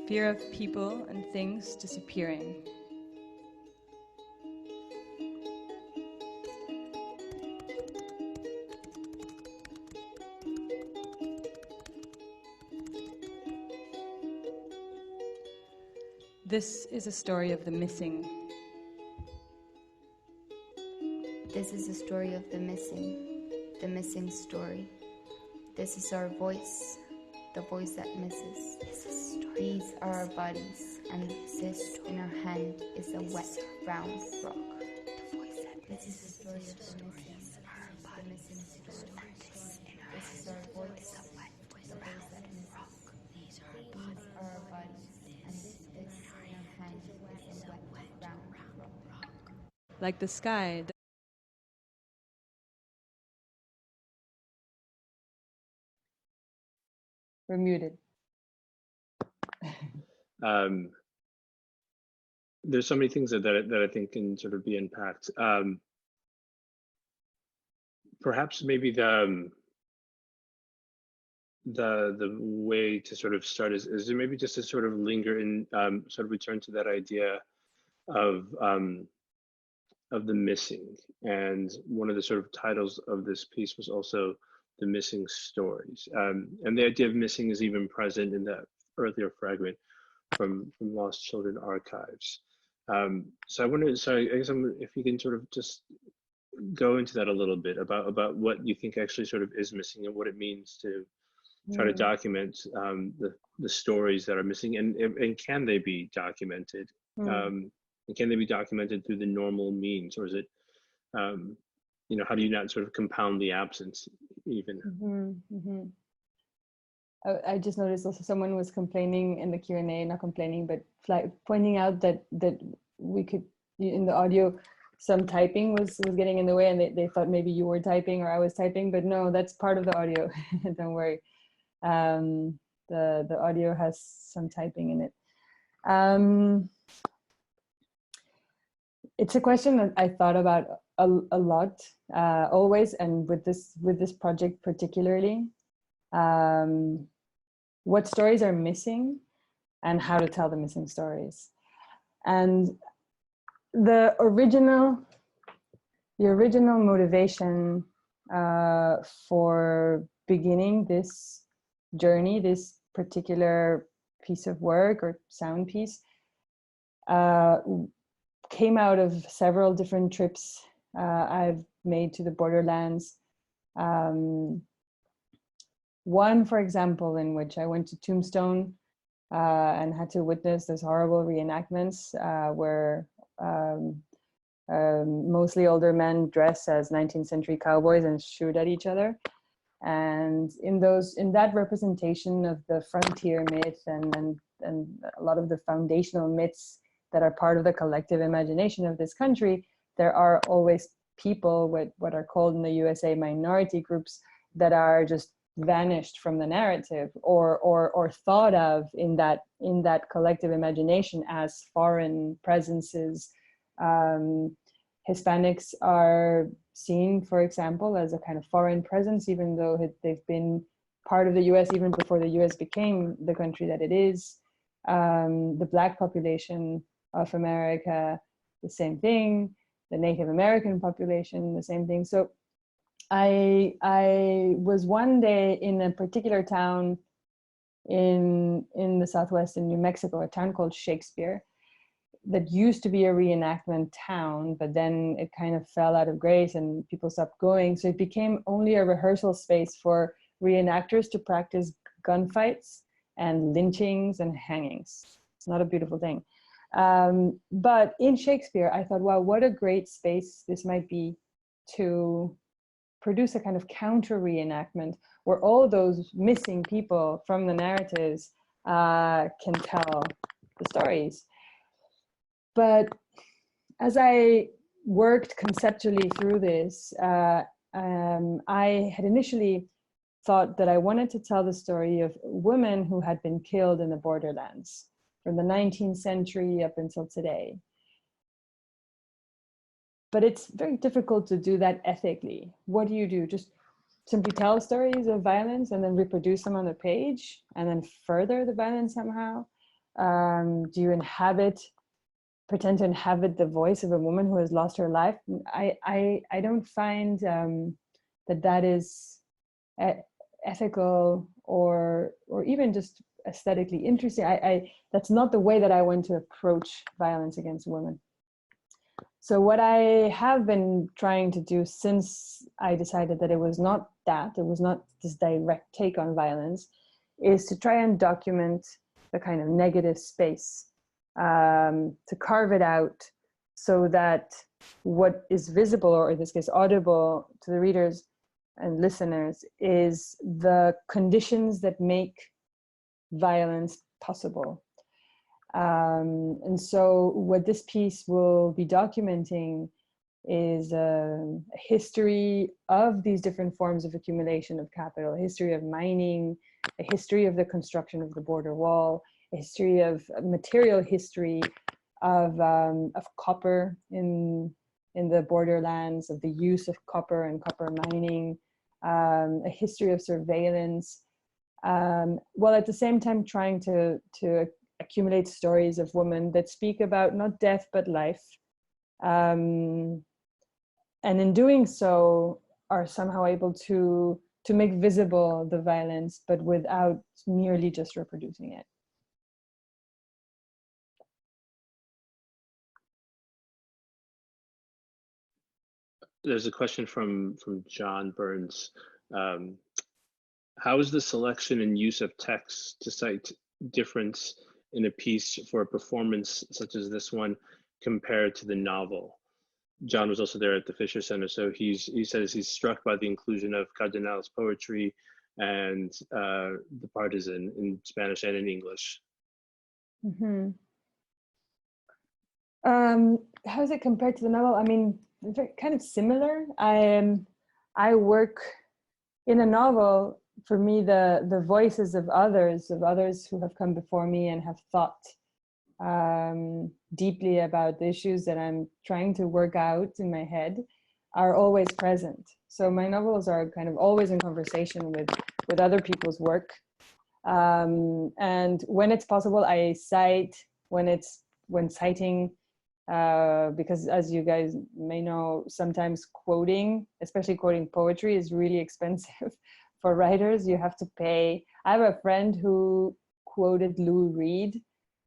Fear of people and things disappearing. This is a story of the missing. This is a story of the missing story. This is our voice, the voice that misses. These are our bodies, and this in our hand is a wet, round rock. The voice that this is the story of the missing. Our bodies, this in our hand is our voice, a wet, round rock. These are our bodies, and this in our hand is a wet, round rock. Like the sky. We're muted. There's so many things that I think can sort of be unpacked. Perhaps maybe the way to sort of start is maybe just to sort of linger in, sort of return to that idea of the missing. And one of the sort of titles of this piece was also the missing stories. And the idea of missing is even present in that earlier fragment from Lost Children Archives. So I guess if you can sort of just go into that a little bit about what you think actually sort of is missing and what it means to try to document the stories that are missing, and can they be documented? And can they be documented through the normal means, or is it, you know, how do you not sort of compound the absence even? I just noticed also someone was complaining in the Q&A, not complaining, but pointing out that we could, in the audio, some typing was getting in the way, and they thought maybe you were typing or I was typing, but no, that's part of the audio. Don't worry. The audio has some typing in it. It's a question that I thought about a lot, always, and with this project particularly. What stories are missing and how to tell the missing stories. And the original motivation for beginning this journey, this particular piece of work or sound piece, came out of several different trips I've made to the borderlands. One, for example, in which I went to Tombstone and had to witness those horrible reenactments where mostly older men dress as 19th century cowboys and shoot at each other. And in that representation of the frontier myth and a lot of the foundational myths that are part of the collective imagination of this country, there are always people with what are called in the USA minority groups that are just vanished from the narrative or thought of in that collective imagination as foreign presences. Hispanics are seen, for example, as a kind of foreign presence, even though they've been part of the US even before the US became the country that it is. The Black population of America, the same thing. The Native American population, the same thing. So I was one day in a particular town in the Southwest in New Mexico, a town called Shakespeare, that used to be a reenactment town, but then it kind of fell out of grace and people stopped going. So it became only a rehearsal space for reenactors to practice gunfights and lynchings and hangings. It's not a beautiful thing. But in Shakespeare, I thought, wow, what a great space this might be to produce a kind of counter reenactment where all those missing people from the narratives can tell the stories. But as I worked conceptually through this, I had initially thought that I wanted to tell the story of women who had been killed in the borderlands from the 19th century up until today. But it's very difficult to do that ethically. What do you do? Just simply tell stories of violence and then reproduce them on the page and then further the violence somehow? Do you pretend to inhabit the voice of a woman who has lost her life? I don't find that is ethical or even just aesthetically interesting. That's not the way that I want to approach violence against women. So what I have been trying to do since I decided that it was not this direct take on violence, is to try and document the kind of negative space, to carve it out so that what is visible, or in this case audible to the readers and listeners, is the conditions that make violence possible. And so what this piece will be documenting is a history of these different forms of accumulation of capital, a history of mining, a history of the construction of the border wall, a history of material history of copper in the borderlands, of the use of copper and copper mining, a history of surveillance, while at the same time trying to accumulate stories of women that speak about not death but life, and in doing so are somehow able to make visible the violence, but without merely just reproducing it. There's a question from John Burns. How is the selection and use of text to cite difference in a piece for a performance such as this one compared to the novel? John was also there at the Fisher Center, so he says he's struck by the inclusion of Cardenal's poetry and the partisan in Spanish and in English. Mm-hmm. How is it compared to the novel? I mean, they're kind of similar. I work in a novel. For me, the voices of others who have come before me and have thought deeply about the issues that I'm trying to work out in my head are always present. So my novels are kind of always in conversation with other people's work. And when it's possible, I cite when citing, because as you guys may know, sometimes quoting, especially quoting poetry, is really expensive for writers. You have to pay. I have a friend who quoted Lou Reed,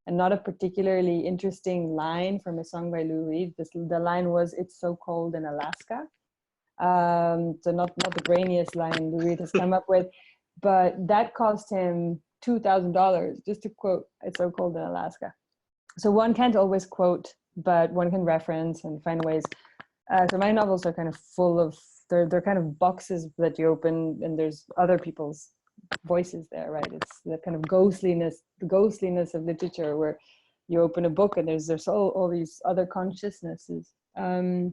and not a particularly interesting line from a song by Lou Reed. The line was, "It's so cold in Alaska." So not the brainiest line Lou Reed has come up with, but that cost him $2,000 just to quote "It's so cold in Alaska." So one can't always quote, but one can reference and find ways. So my novels are kind of full of, they're kind of boxes that you open and there's other people's voices there, right? It's the kind of the ghostliness of literature, where you open a book and there's all these other consciousnesses. And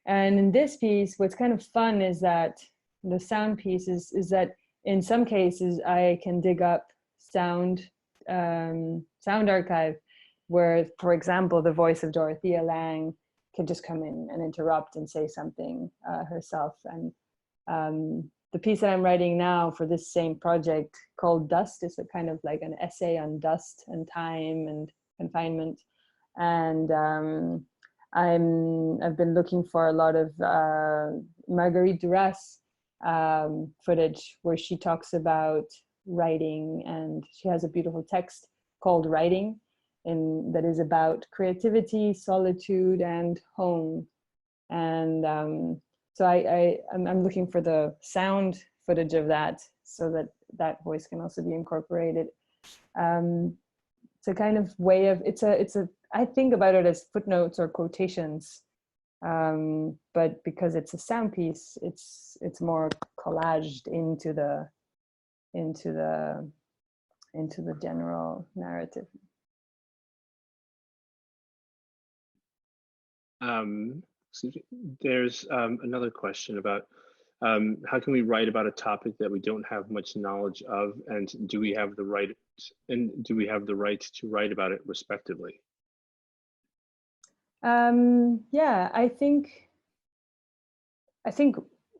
in this piece, what's kind of fun is that the sound piece is that in some cases I can dig up sound archive, where, for example, the voice of Dorothea Lange can just come in and interrupt and say something herself. And the piece that I'm writing now for this same project, called Dust, is a kind of like an essay on dust and time and confinement. And I've been looking for a lot of Marguerite Duras footage, where she talks about writing, and she has a beautiful text called Writing, that is about creativity, solitude, and home. And so I'm looking for the sound footage of that, so that voice can also be incorporated. It's a kind of way of, I think about it as footnotes or quotations, but because it's a sound piece, it's more collaged into the general narrative. Excuse me. There's another question about how can we write about a topic that we don't have much knowledge of, and do we have the right to write about it respectively? Yeah, I think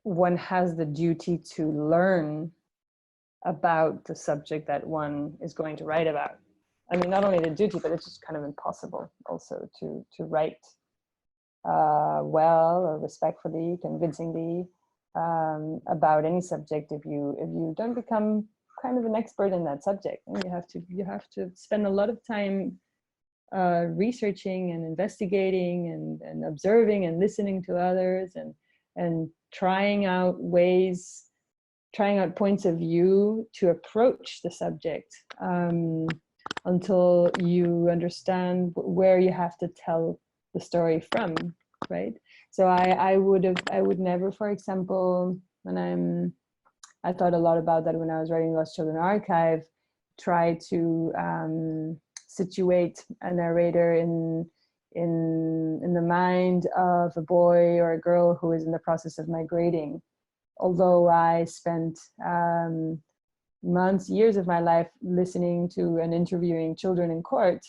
one has the duty to learn about the subject that one is going to write about. I mean, not only the duty, but it's just kind of impossible also to write well or respectfully, convincingly about any subject if you don't become kind of an expert in that subject. And you have to spend a lot of time researching and investigating and observing and listening to others and trying out points of view to approach the subject until you understand where you have to tell the story from, right? So I would never, for example, I thought a lot about that when I was writing Lost Children Archive, try to situate a narrator in the mind of a boy or a girl who is in the process of migrating. Although I spent months, years of my life listening to and interviewing children in court,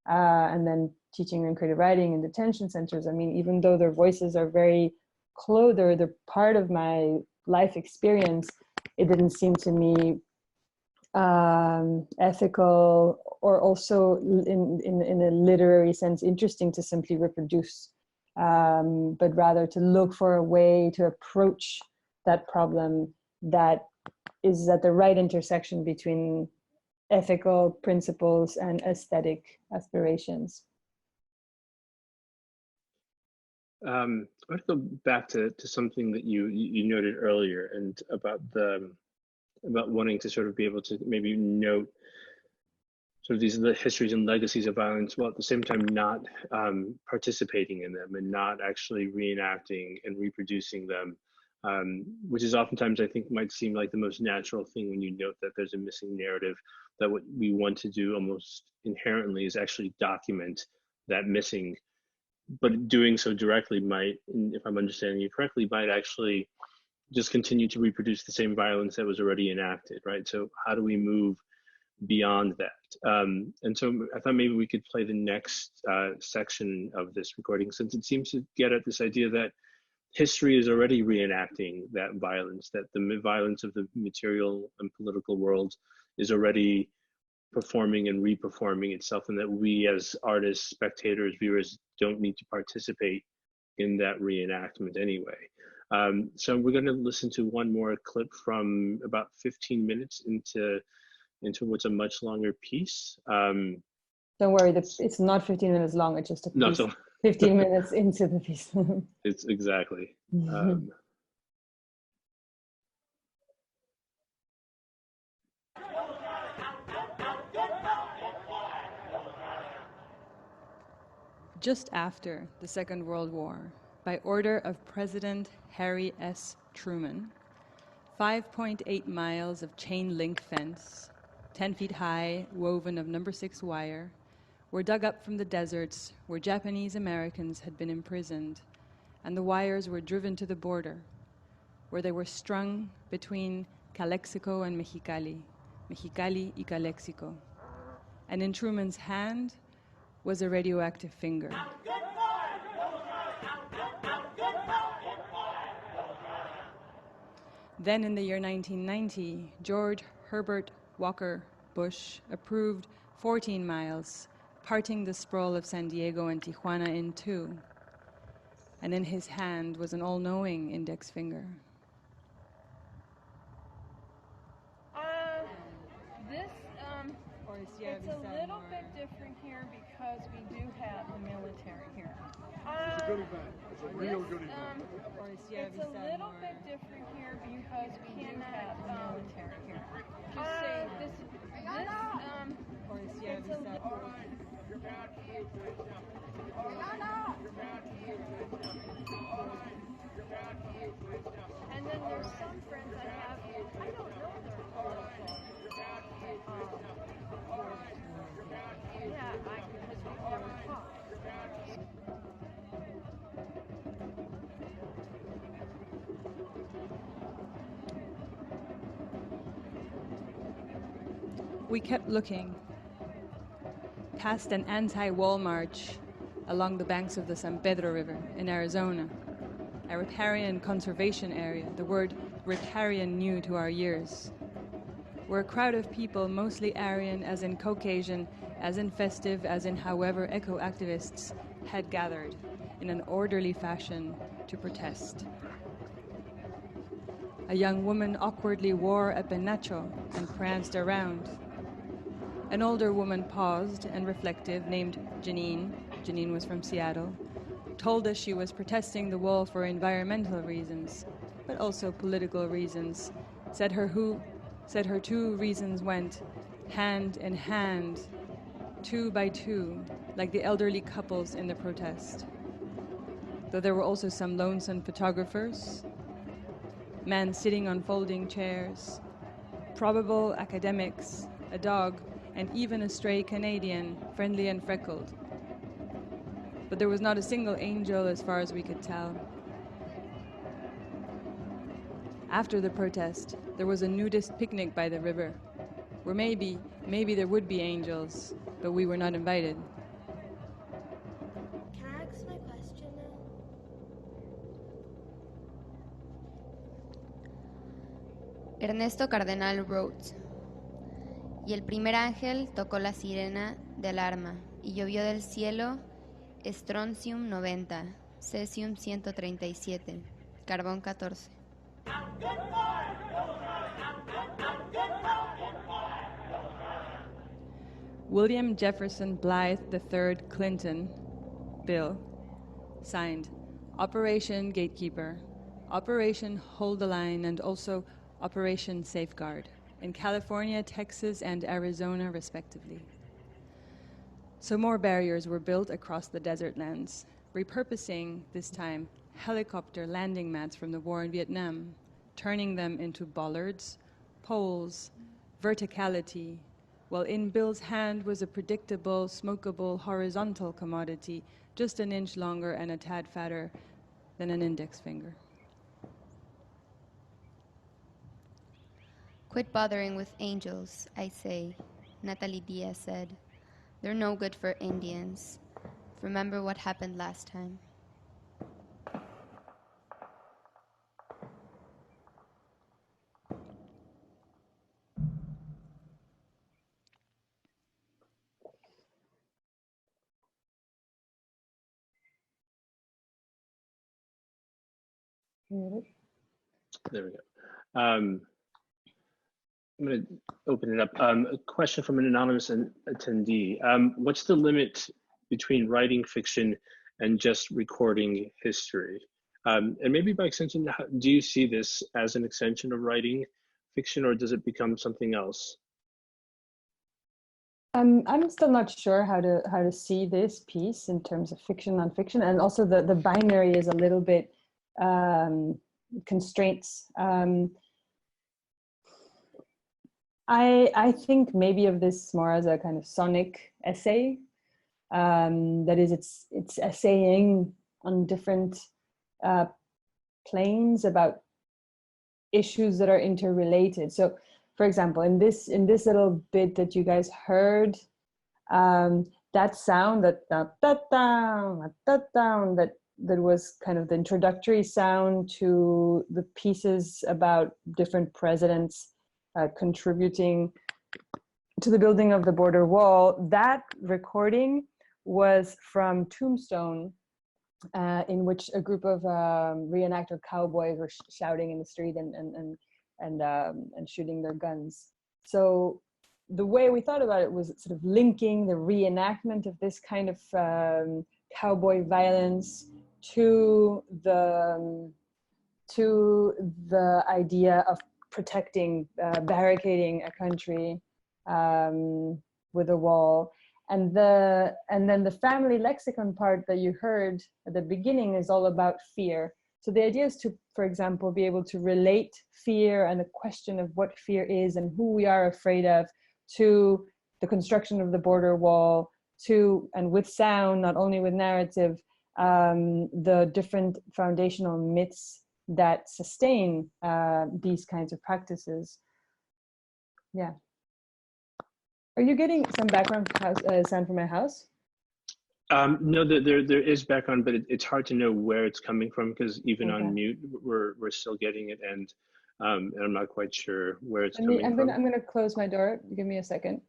and then teaching them creative writing in detention centers. I mean, even though their voices are very close, they're part of my life experience, it didn't seem to me ethical or also in a literary sense interesting to simply reproduce, but rather to look for a way to approach that problem that is at the right intersection between ethical principles and aesthetic aspirations. I want to go back to something that you noted earlier, and about wanting to sort of be able to maybe note sort of these histories and legacies of violence, while at the same time not participating in them and not actually reenacting and reproducing them, which is oftentimes, I think, might seem like the most natural thing when you note that there's a missing narrative, that what we want to do almost inherently is actually document that missing. But doing so directly might, if I'm understanding you correctly, might actually just continue to reproduce the same violence that was already enacted, right? So how do we move beyond that? And so I thought maybe we could play the next section of this recording, since it seems to get at this idea that history is already reenacting that violence, that the violence of the material and political world is already performing and reperforming itself, and that we as artists, spectators, viewers don't need to participate in that reenactment anyway. So we're going to listen to one more clip from about 15 minutes into what's a much longer piece. Don't worry, it's not 15 minutes long, it's just a piece. No, so 15 minutes into the piece. It's exactly. Just after the Second World War, by order of President Harry S. Truman, 5.8 miles of chain link fence, 10 feet high, woven of number 6 wire, were dug up from the deserts where Japanese Americans had been imprisoned, and the wires were driven to the border, where they were strung between Calexico and Mexicali y Calexico. And in Truman's hand was a radioactive finger. Then in the year 1990, George Herbert Walker Bush approved 14 miles, parting the sprawl of San Diego and Tijuana in two. And in his hand was an all-knowing index finger. It's a little bit different here because we do have the military here. It's a goodie bag. It's a real goodie bag. It's a little bit different here because we do have the military here. Just say this, it's a little. And then there's some friends I have, I don't know their political. Yeah, because we never talk. We kept looking, past an anti-wall march along the banks of the San Pedro River in Arizona, a riparian conservation area, the word riparian new to our years, where a crowd of people, mostly Aryan, as in Caucasian, as in festive, as in however eco-activists, had gathered in an orderly fashion to protest. A young woman awkwardly wore a penacho and pranced around. An older woman paused and reflective, named Janine was from Seattle, told us she was protesting the wall for environmental reasons, but also political reasons, said her 2 reasons went hand in hand, 2 by 2, like the elderly couples in the protest. Though there were also some lonesome photographers, men sitting on folding chairs, probable academics, a dog, and even a stray Canadian, friendly and freckled. But there was not a single angel as far as we could tell. After the protest, there was a nudist picnic by the river, where maybe there would be angels, but we were not invited. Can I ask my question now? Ernesto Cardenal wrote, y el primer ángel tocó la sirena de alarma, y llovió del cielo Strontium 90, Cesium 137, Carbón 14. William Jefferson Blythe III Clinton, Bill, signed Operation Gatekeeper, Operation Hold the Line, and also Operation Safeguard in California, Texas, and Arizona, respectively. So more barriers were built across the desert lands, repurposing, this time, helicopter landing mats from the war in Vietnam, turning them into bollards, poles, verticality, while in Bill's hand was a predictable, smokable, horizontal commodity, just an inch longer and a tad fatter than an index finger. Quit bothering with angels, I say, Natalie Diaz said. They're no good for Indians. Remember what happened last time. There we go. I'm going to open it up. A question from an anonymous attendee. What's the limit between writing fiction and just recording history? And maybe by extension, do you see this as an extension of writing fiction, or does it become something else? I'm still not sure how to see this piece in terms of fiction, nonfiction, and also the binary is a little bit constraints. I think maybe of this more as a kind of sonic essay. That is, it's essaying on different planes about issues that are interrelated. So, for example, in this little bit that you guys heard, that sound that was kind of the introductory sound to the pieces about different presidents contributing to the building of the border wall. That recording was from Tombstone, in which a group of reenactor cowboys were shouting in the street and shooting their guns. So the way we thought about it was sort of linking the reenactment of this kind of cowboy violence to the idea of protecting, barricading a country with a wall. And then the family lexicon part that you heard at the beginning is all about fear. So the idea is to, for example, be able to relate fear and the question of what fear is and who we are afraid of to the construction of the border wall, and with sound, not only with narrative, the different foundational myths that sustain these kinds of practices. Yeah. Are you getting some background sound from my house? No, there is background, but it's hard to know where it's coming from because even on mute, we're still getting it, and I'm not quite sure where it's coming from. I'm gonna close my door. Give me a second.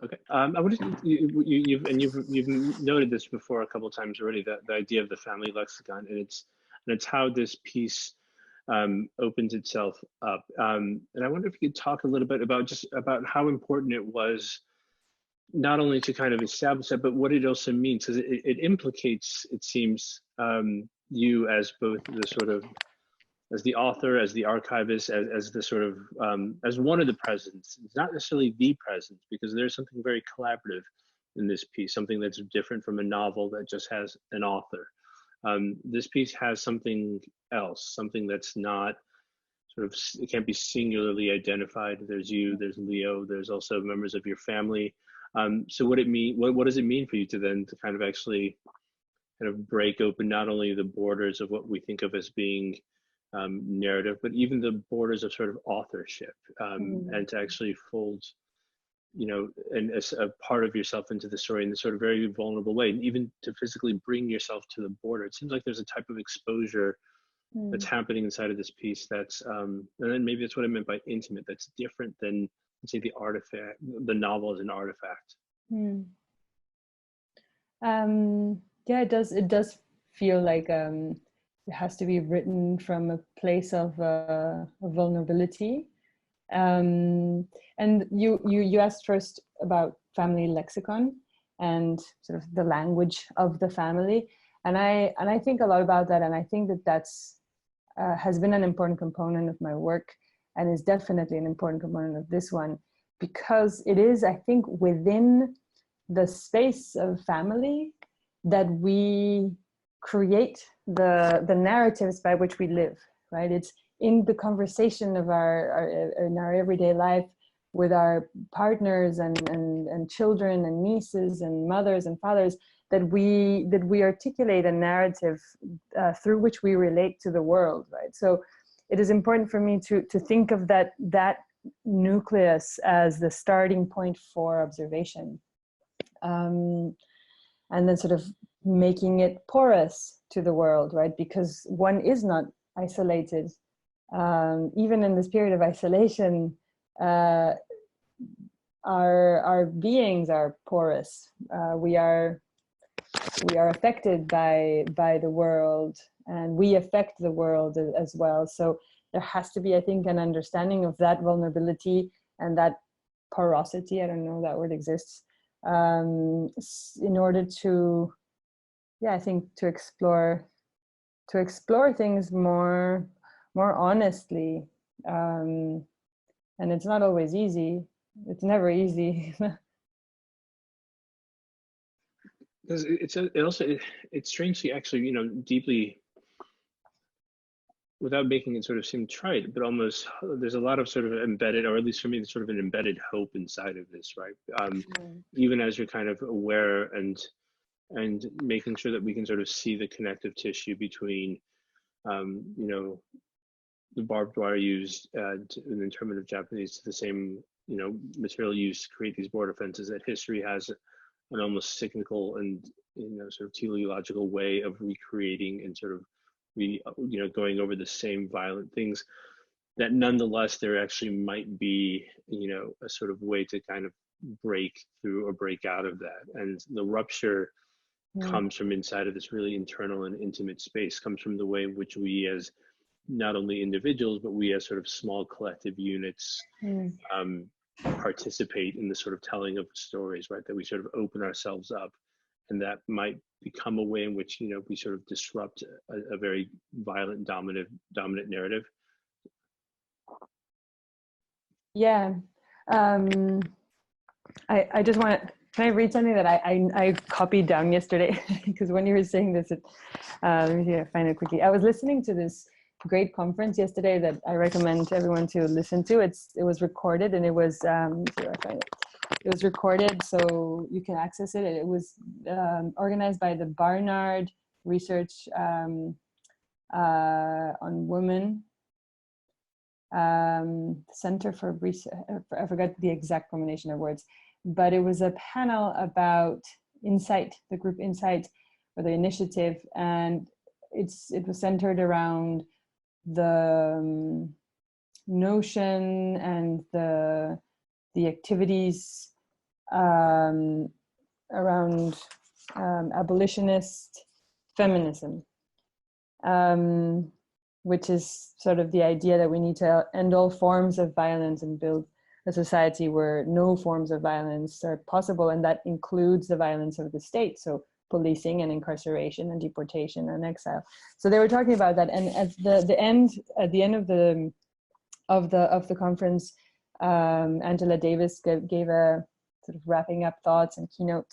Okay, I would you've noted this before a couple of times already, that the idea of the family lexicon, and it's how this piece opens itself up. And I wonder if you could talk a little bit about how important it was, not only to kind of establish that, but what it also means, because it implicates, it seems, you as both the sort of, as the author, as the archivist, as the sort of, as one of the presents. It's not necessarily the present, because there's something very collaborative in this piece, something that's different from a novel that just has an author. This piece has something else, something that's not sort of, it can't be singularly identified. There's you, there's Leo, there's also members of your family. So what does it mean for you to then to kind of actually kind of break open not only the borders of what we think of as being narrative, but even the borders of sort of authorship, and to actually fold, you know, and as a part of yourself into the story in this sort of very vulnerable way, and even to physically bring yourself to the border. It seems like there's a type of exposure that's happening inside of this piece that's, and then maybe that's what I meant by intimate, that's different than, let's say, the artifact, the novel as an artifact. Yeah, it does feel like it has to be written from a place of vulnerability. And you asked first about family lexicon and sort of the language of the family, and I think a lot about that, and I think that that's has been an important component of my work, and is definitely an important component of this one, because it is, I think, within the space of family that we create the narratives by which we live, right? It's in the conversation of in our everyday life with our partners and children and nieces and mothers and fathers that we articulate a narrative through which we relate to the world, right? So it is important for me to think of that nucleus as the starting point for observation, and then sort of making it porous to the world, right? Because one is not isolated. Even in this period of isolation, our beings are porous. We are affected by the world, and we affect the world as well. So there has to be, I think, an understanding of that vulnerability and that porosity. I don't know if that word exists, in order to, yeah, I think to explore things more honestly, and it's not always easy. It's never easy. Because it's strangely, actually, you know, deeply, without making it sort of seem trite, but almost, there's a lot of sort of embedded, or at least for me, there's sort of an embedded hope inside of this, right? Even as you're kind of aware and making sure that we can sort of see the connective tissue between, you know, the barbed wire used in the interpretive Japanese to the same, you know, material used to create these border fences, that history has an almost cyclical and, you know, sort of teleological way of recreating and sort of going over the same violent things, that nonetheless there actually might be, you know, a sort of way to kind of break through or break out of that. And the rupture comes from inside of this really internal and intimate space, comes from the way in which we, as not only individuals, but we as sort of small collective units, participate in the sort of telling of stories, right? That we sort of open ourselves up and that might become a way in which, you know, we sort of disrupt a very violent, dominant narrative. Yeah. I just want to, can I read something that I copied down yesterday? Because when you were saying this, let me see if I find it quickly. I was listening to this great conference yesterday that I recommend everyone to listen to. It was recorded, and it was, let me see if I find it. It was recorded so you can access it. It was organized by the Barnard Research on Women Center for Research. I forgot the exact combination of words, but it was a panel about Insight, the group Insight, or the initiative, and it was centered around the notion and the activities around abolitionist feminism, which is sort of the idea that we need to end all forms of violence and build a society where no forms of violence are possible, and that includes the violence of the state, so policing and incarceration and deportation and exile. So they were talking about that, and at the end of the conference, Angela Davis gave a sort of wrapping up thoughts and keynote,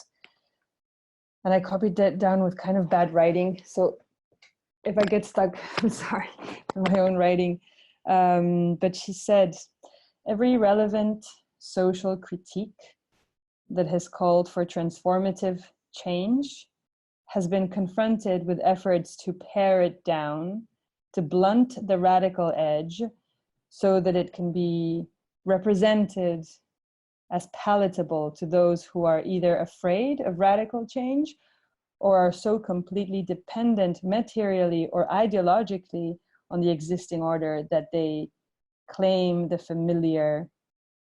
and I copied that down with kind of bad writing. So if I get stuck, I'm sorry for my own writing. But she said, every relevant social critique that has called for transformative change has been confronted with efforts to pare it down, to blunt the radical edge so that it can be represented as palatable to those who are either afraid of radical change or are so completely dependent materially or ideologically on the existing order that they claim the familiar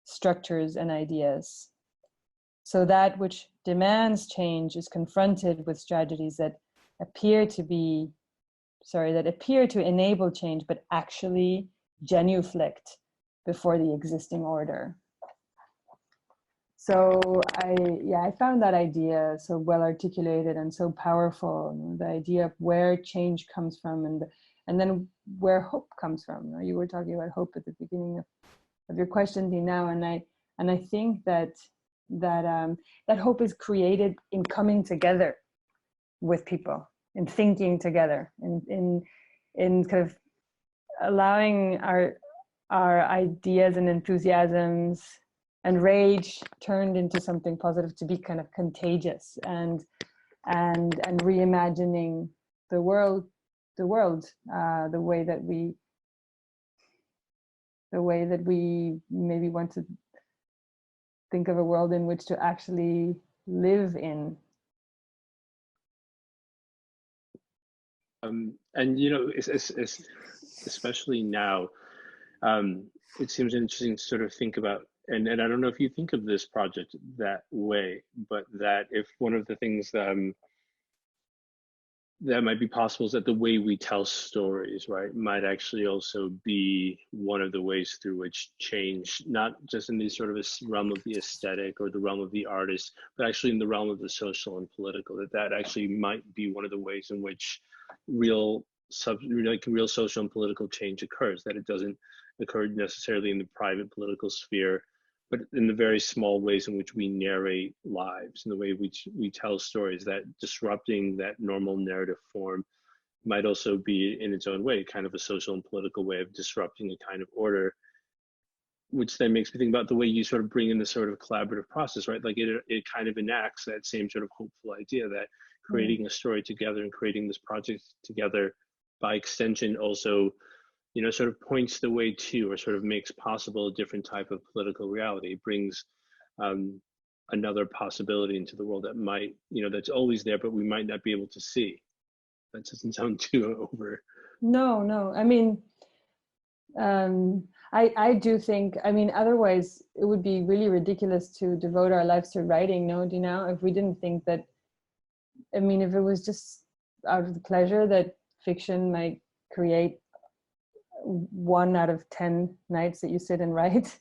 structures and ideas. So that which demands change is confronted with strategies that appear to enable change, but actually genuflect before the existing order. So I found that idea so well articulated and so powerful. The idea of where change comes from, and then where hope comes from. You were talking about hope at the beginning of your question, Dina, and I think that hope is created in coming together with people, in thinking together, in kind of allowing our ideas and enthusiasms and rage turned into something positive to be kind of contagious, and reimagining the world, the way that we maybe want to think of a world in which to actually live in. And you know, it's especially now, it seems interesting to sort of think about, and I don't know if you think of this project that way, but that if one of the things that might be possible is that the way we tell stories, right, might actually also be one of the ways through which change, not just in the sort of realm of the aesthetic or the realm of the artist, but actually in the realm of the social and political, that actually might be one of the ways in which real social and political change occurs, that it doesn't occur necessarily in the private political sphere, but in the very small ways in which we narrate lives, in the way we tell stories, that disrupting that normal narrative form might also be in its own way kind of a social and political way of disrupting a kind of order, which then makes me think about the way you sort of bring in this sort of collaborative process, right? Like it kind of enacts that same sort of hopeful idea that creating a story together and creating this project together, by extension also, you know, sort of points the way to, or sort of makes possible a different type of political reality. It brings another possibility into the world that might, you know, that's always there, but we might not be able to see. That doesn't sound too over. No. I mean, I do think, I mean, otherwise it would be really ridiculous to devote our lives to writing, no, do you know, if we didn't think that, I mean, if it was just out of the pleasure that fiction might create 1 out of 10 nights that you sit and write,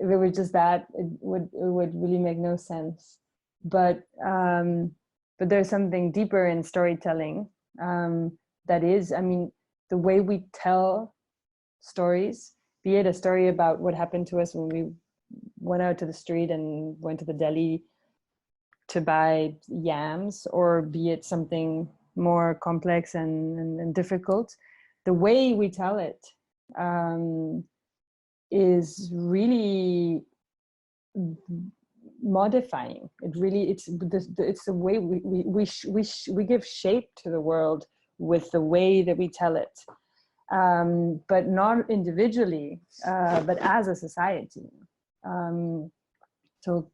if it was just that, it would really make no sense. but there's something deeper in storytelling, that is, I mean, the way we tell stories, be it a story about what happened to us when we went out to the street and went to the deli to buy yams, or be it something more complex and difficult, the way we tell it is really modifying. It really, it's the way we give shape to the world with the way that we tell it, but not individually, but as a society. So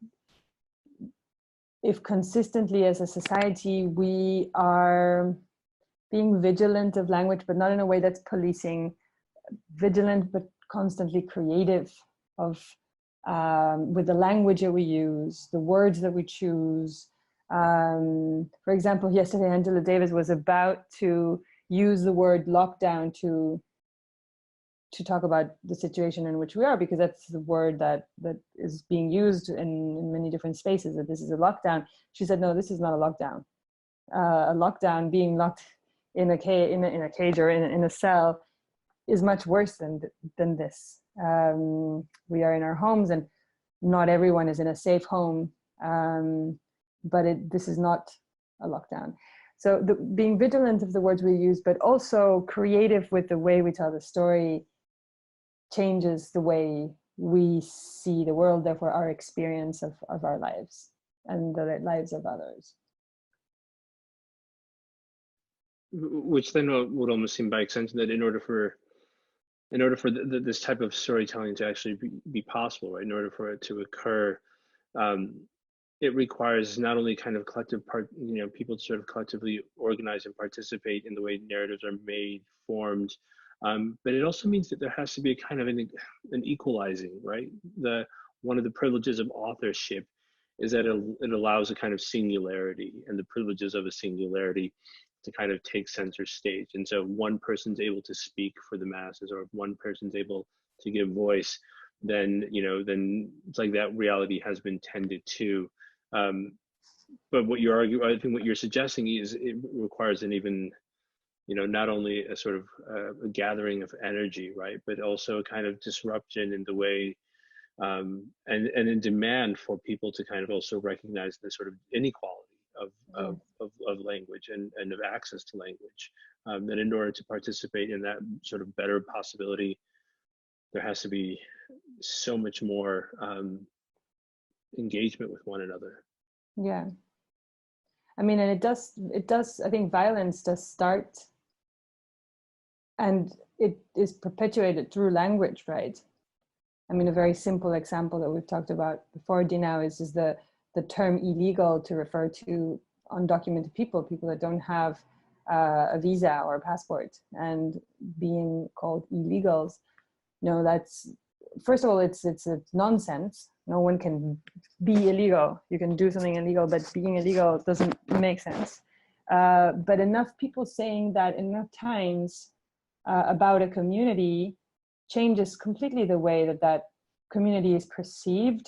if consistently as a society we are being vigilant of language, but not in a way that's policing, vigilant but constantly creative of with the language that we use, the words that we choose. For example, yesterday Angela Davis was about to use the word lockdown to talk about the situation in which we are, because that's the word that is being used in many different spaces, that this is a lockdown. She said, no, this is not a lockdown. A lockdown, being locked in a cage or in a cell, is much worse than this. We are in our homes, and not everyone is in a safe home, but this is not a lockdown. So being vigilant of the words we use, but also creative with the way we tell the story, changes the way we see the world, therefore our experience of our lives and the lives of others. Which then would almost seem by extension that in order for this type of storytelling to actually be possible, right? In order for it to occur, it requires not only kind of collective people to sort of collectively organize and participate in the way narratives are made, formed, but it also means that there has to be a kind of an equalizing, right? One of the privileges of authorship is that it allows a kind of singularity, and the privileges of a singularity to kind of take center stage. And so one person's able to speak for the masses, or if one person's able to give voice, then it's like that reality has been tended to. But what I think what you're suggesting is it requires an even, not only a sort of a gathering of energy, right, but also a kind of disruption in the way, and in demand for people to kind of also recognize the sort of inequality of language and of access to language. And in order to participate in that sort of better possibility, there has to be so much more engagement with one another. Yeah. I mean, and it does, I think violence does start, and it is perpetuated through language, right? I mean, a very simple example that we've talked about before, Dina, is the term illegal to refer to undocumented people that don't have a visa or a passport, and being called illegals. That's, first of all, it's nonsense. No one can be illegal. You can do something illegal, but being illegal doesn't make sense. But enough people saying that enough times about a community changes completely the way that community is perceived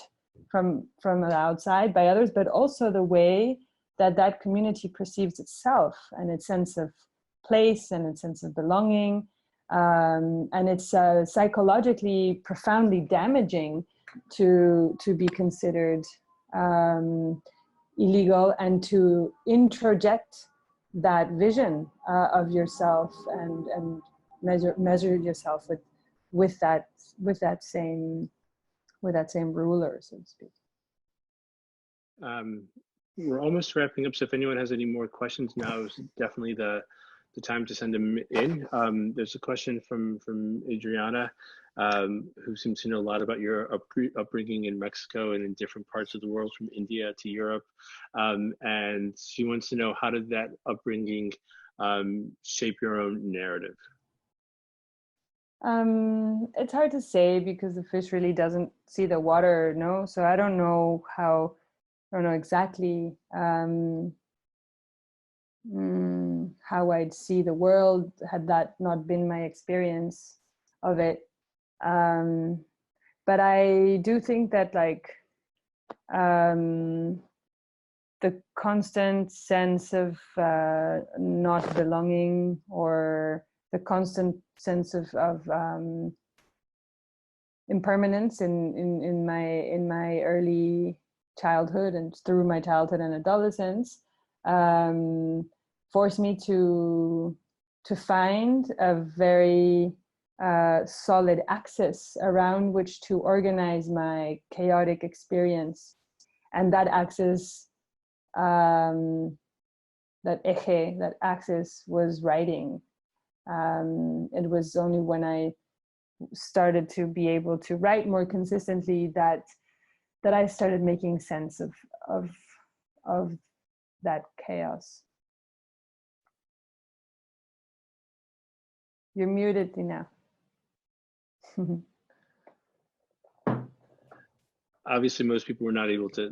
from the outside by others, but also the way that community perceives itself and its sense of place and its sense of belonging. And it's psychologically profoundly damaging to be considered illegal, and to introject that vision of yourself and measure yourself with that same ruler, so to speak. We're almost wrapping up, so if anyone has any more questions, now is definitely the time to send them in. There's a question from Adriana, who seems to know a lot about your upbringing in Mexico and in different parts of the world, from India to Europe. And she wants to know, how did that upbringing shape your own narrative? It's hard to say, because the fish really doesn't see the water, no? So I don't know exactly how I'd see the world had that not been my experience of it. But I do think that, like, the constant sense of not belonging, or the constant sense of impermanence in my early childhood and through my childhood and adolescence, forced me to find a very solid axis around which to organize my chaotic experience. And that axis, that eje, that axis, was writing. It was only when I started to be able to write more consistently that I started making sense of that chaos. You're muted, Tina. Obviously, most people were not able to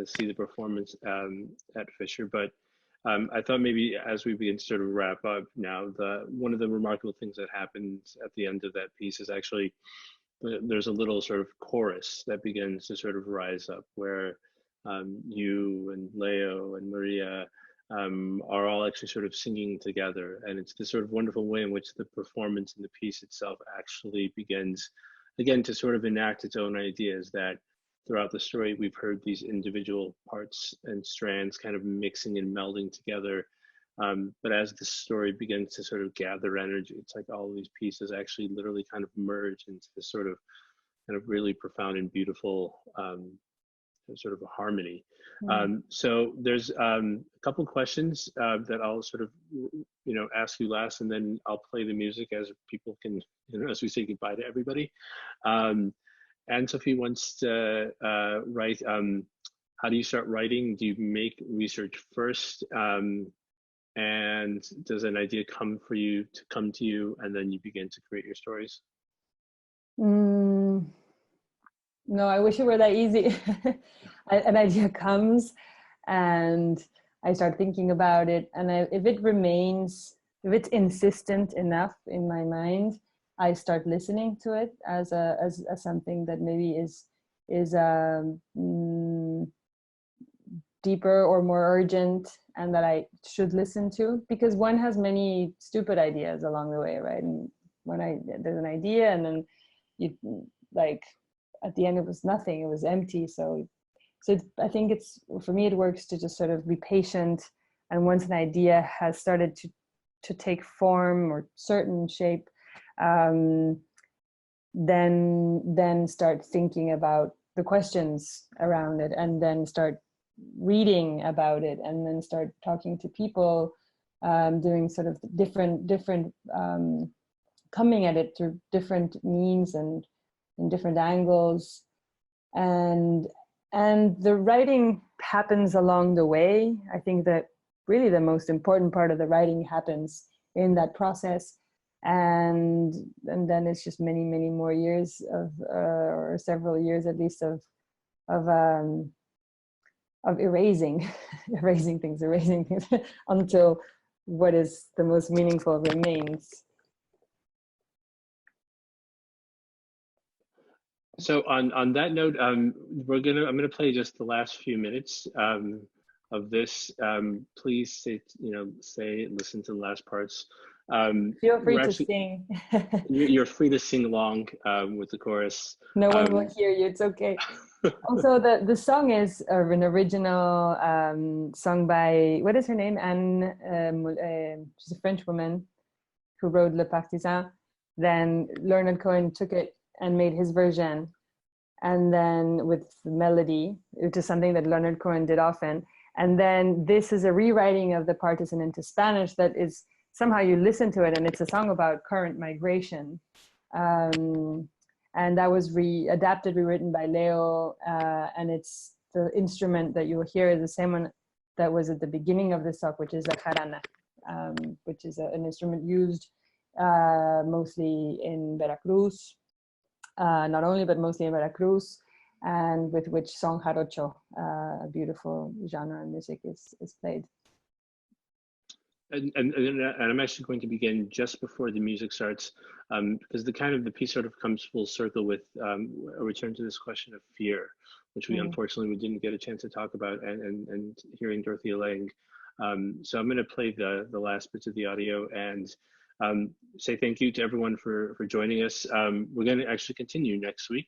see the performance at Fisher, but I thought maybe as we begin to sort of wrap up now, one of the remarkable things that happens at the end of that piece is actually there's a little sort of chorus that begins to sort of rise up, where you and Leo and Maria are all actually sort of singing together. And it's this sort of wonderful way in which the performance and the piece itself actually begins, again, to sort of enact its own ideas, that throughout the story, we've heard these individual parts and strands kind of mixing and melding together. But as the story begins to sort of gather energy, it's like all of these pieces actually literally kind of merge into this sort of kind of really profound and beautiful sort of a harmony. So there's a couple questions that I'll sort of, ask you last, and then I'll play the music as people can, as we say goodbye to everybody. Anne-Sophie wants to write, how do you start writing? Do you make research first? And does an idea come to you, and then you begin to create your stories? No, I wish it were that easy. An idea comes and I start thinking about it, and if it's insistent enough in my mind, I start listening to it as something that maybe is deeper or more urgent, and that I should listen to, because one has many stupid ideas along the way, right? And there's an idea, and then you, like, at the end it was nothing, it was empty. So I think for me it works to just sort of be patient, and once an idea has started to take form or certain shape, then start thinking about the questions around it, and then start reading about it, and then start talking to people, doing sort of different coming at it through different means and in different angles, and the writing happens along the way. I think that really the most important part of the writing happens in that process, and then it's just many more years of or several years at least of erasing things until what is the most meaningful remains. So on that note, I'm gonna play just the last few minutes of this. Please listen to the last parts. Feel free to sing. You're free to sing along with the chorus. No one will hear you. It's okay. Also, the song is an original sung by, what is her name? Anne. She's a French woman who wrote Le Partisan. Then Leonard Cohen took it and made his version, and then with the melody, which is something that Leonard Cohen did often. And then this is a rewriting of The Partisan into Spanish that is, somehow you listen to it and it's a song about current migration. And that was rewritten by Leo, and it's the instrument that you will hear is the same one that was at the beginning of the song, which is a jarana, which is an instrument used mostly in Veracruz, not only, but mostly in Veracruz, and with which son jarocho, a beautiful genre of music, is played. and I'm actually going to begin just before the music starts, because the piece sort of comes full circle with a return to this question of fear, which we unfortunately we didn't get a chance to talk about, and hearing Dorothea Lange. So I'm going to play the last bits of the audio and say thank you to everyone for joining us. We're going to actually continue next week.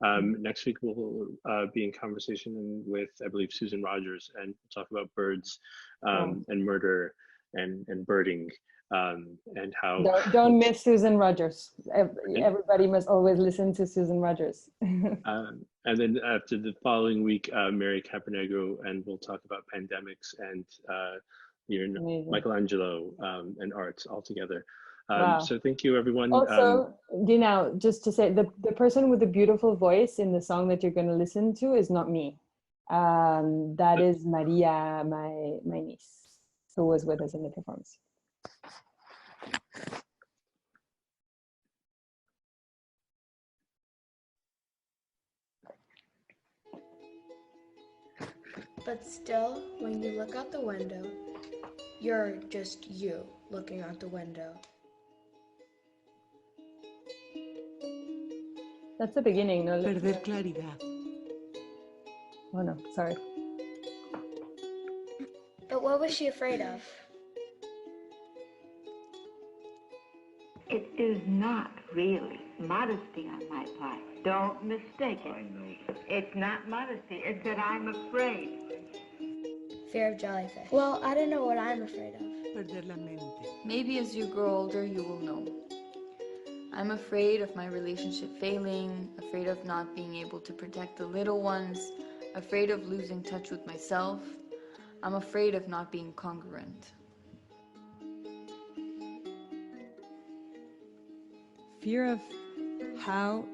Next week we'll be in conversation with, I believe, Susan Rogers, and we'll talk about birds and murder and birding, and how don't miss Susan Rogers. Everybody must always listen to Susan Rogers. And then after the following week, Mary Capernegro, and we'll talk about pandemics and Michelangelo and arts all together. Wow. So thank you, everyone. Also, just to say, the person with the beautiful voice in the song that you're going to listen to is not me. That is Maria, my niece, who was with us in the performance. But still, when you look out the window, you're just you looking out the window. That's the beginning, no? Perder claridad. Oh no, sorry. But what was she afraid of? It is not really modesty on my part. Don't mistake it. It's not modesty. It's that I'm afraid. Fear of jellyfish. Well, I don't know what I'm afraid of. Perder la mente. Maybe as you grow older, you will know. I'm afraid of my relationship failing, afraid of not being able to protect the little ones, afraid of losing touch with myself. I'm afraid of not being congruent. Fear of how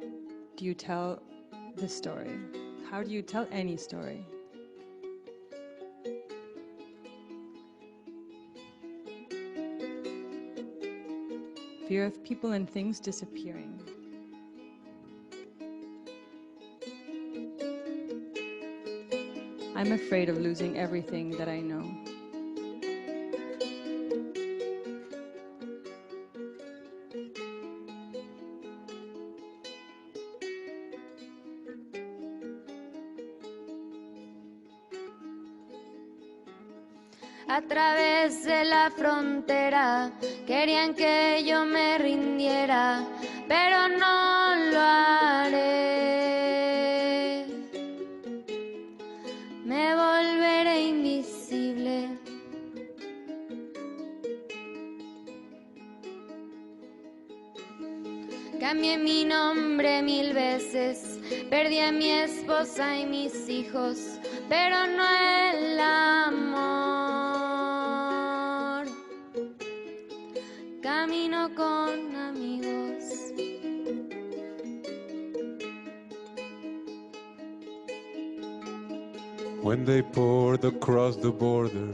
do you tell the story? How do you tell any story? Fear of people and things disappearing. I'm afraid of losing everything that I know. A través de la frontera querían que yo me rindiera, pero no lo haré. Me volveré invisible. Cambié mi nombre 1000 veces, perdí a mi esposa y mis hijos, pero no el amor. Camino con amigos. When they poured across the border,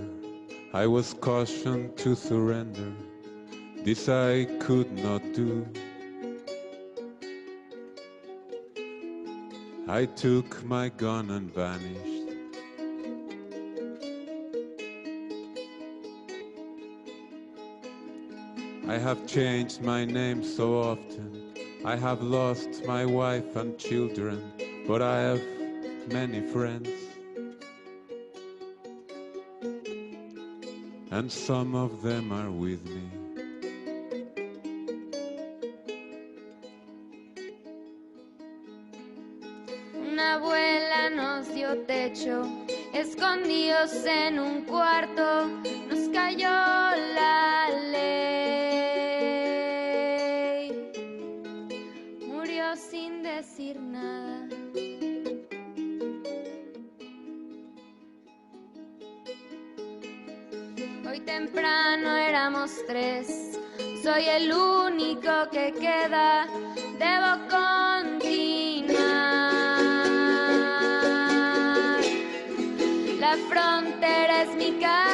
I was cautioned to surrender. This I could not do. I took my gun and vanished. I have changed my name so often. I have lost my wife and children, but I have many friends. And some of them are with me. Una abuela nos dio techo, escondidos en un cuarto, nos cayó la ley. Murió sin decir nada. Hoy temprano éramos 3, soy el único que queda, debo continuar. La frontera es mi cárcel.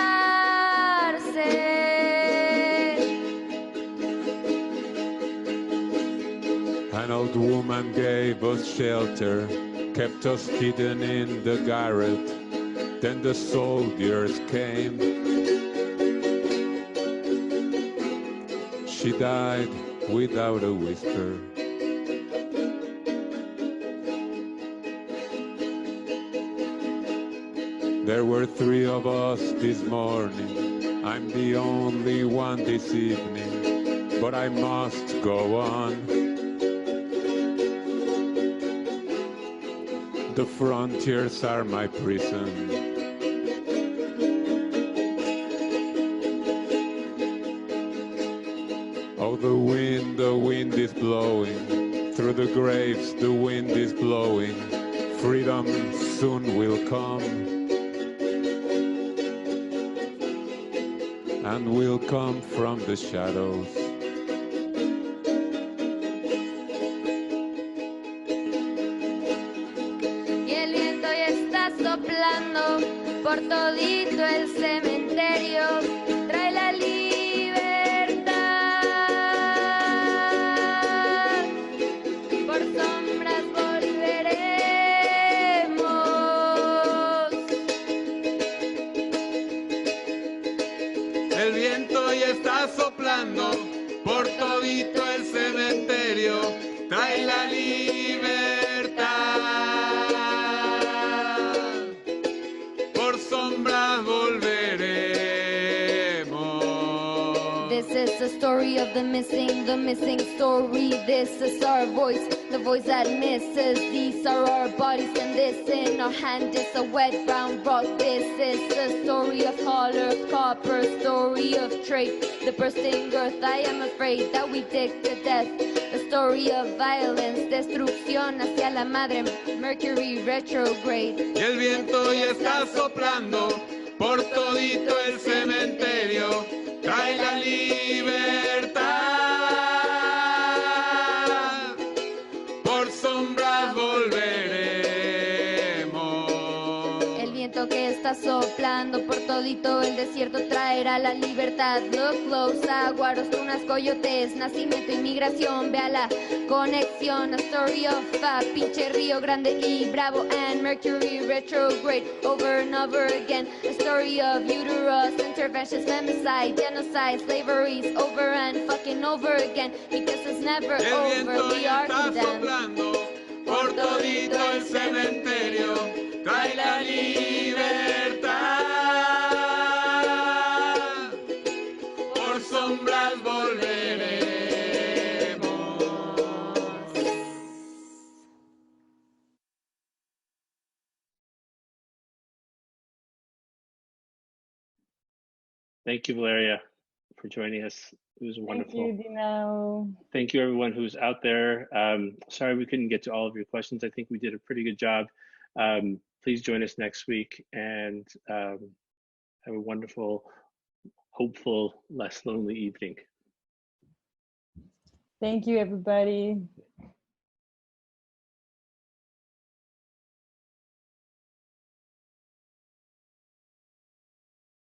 An old woman gave us shelter, kept us hidden in the garret. Then the soldiers came. She died without a whisper. There were 3 of us this morning. I'm the only one this evening, but I must go on. The frontiers are my prison. Oh, the wind is blowing. Through the graves, the wind is blowing. Freedom soon will come. And will come from the shadows. Y el viento ya está soplando por todito el cementerio. Trae la libertad. Por sombras volveremos. El viento ya está soplando por todito el cementerio. Trae la libertad. Por sombras volveremos. This is the story of the missing story. This is our voice, the voice that misses. These are our bodies, and this in our hand is a wet brown rock. This is the story of color, copper, story of trade. The bursting earth, I am afraid that we dig to death. A story of violence, destrucción hacia la madre, Mercury retrograde. Y el viento ya está soplando por todito el cementerio. Trae la libertad. Por sombras volveremos. El viento que está soplando por todito el desierto traerá la libertad. Look close, aguaros, tunas, coyotes, nacimiento, inmigración, vea la conexión. A story of a pinche Río Grande y Bravo and Mercury retrograde over and over again. A story of uterus, interventions, femicide, genocide, slaveries over and fucking over again. Because it's never over, we are condemned. Por todito el cementerio, trae la libertad. Por sombras volveremos. Thank you, Valeria, for joining us. It was wonderful. Thank you, Dino. Thank you, everyone who's out there. Sorry we couldn't get to all of your questions. I think we did a pretty good job. Please join us next week and have a wonderful, hopeful, less lonely evening. Thank you, everybody.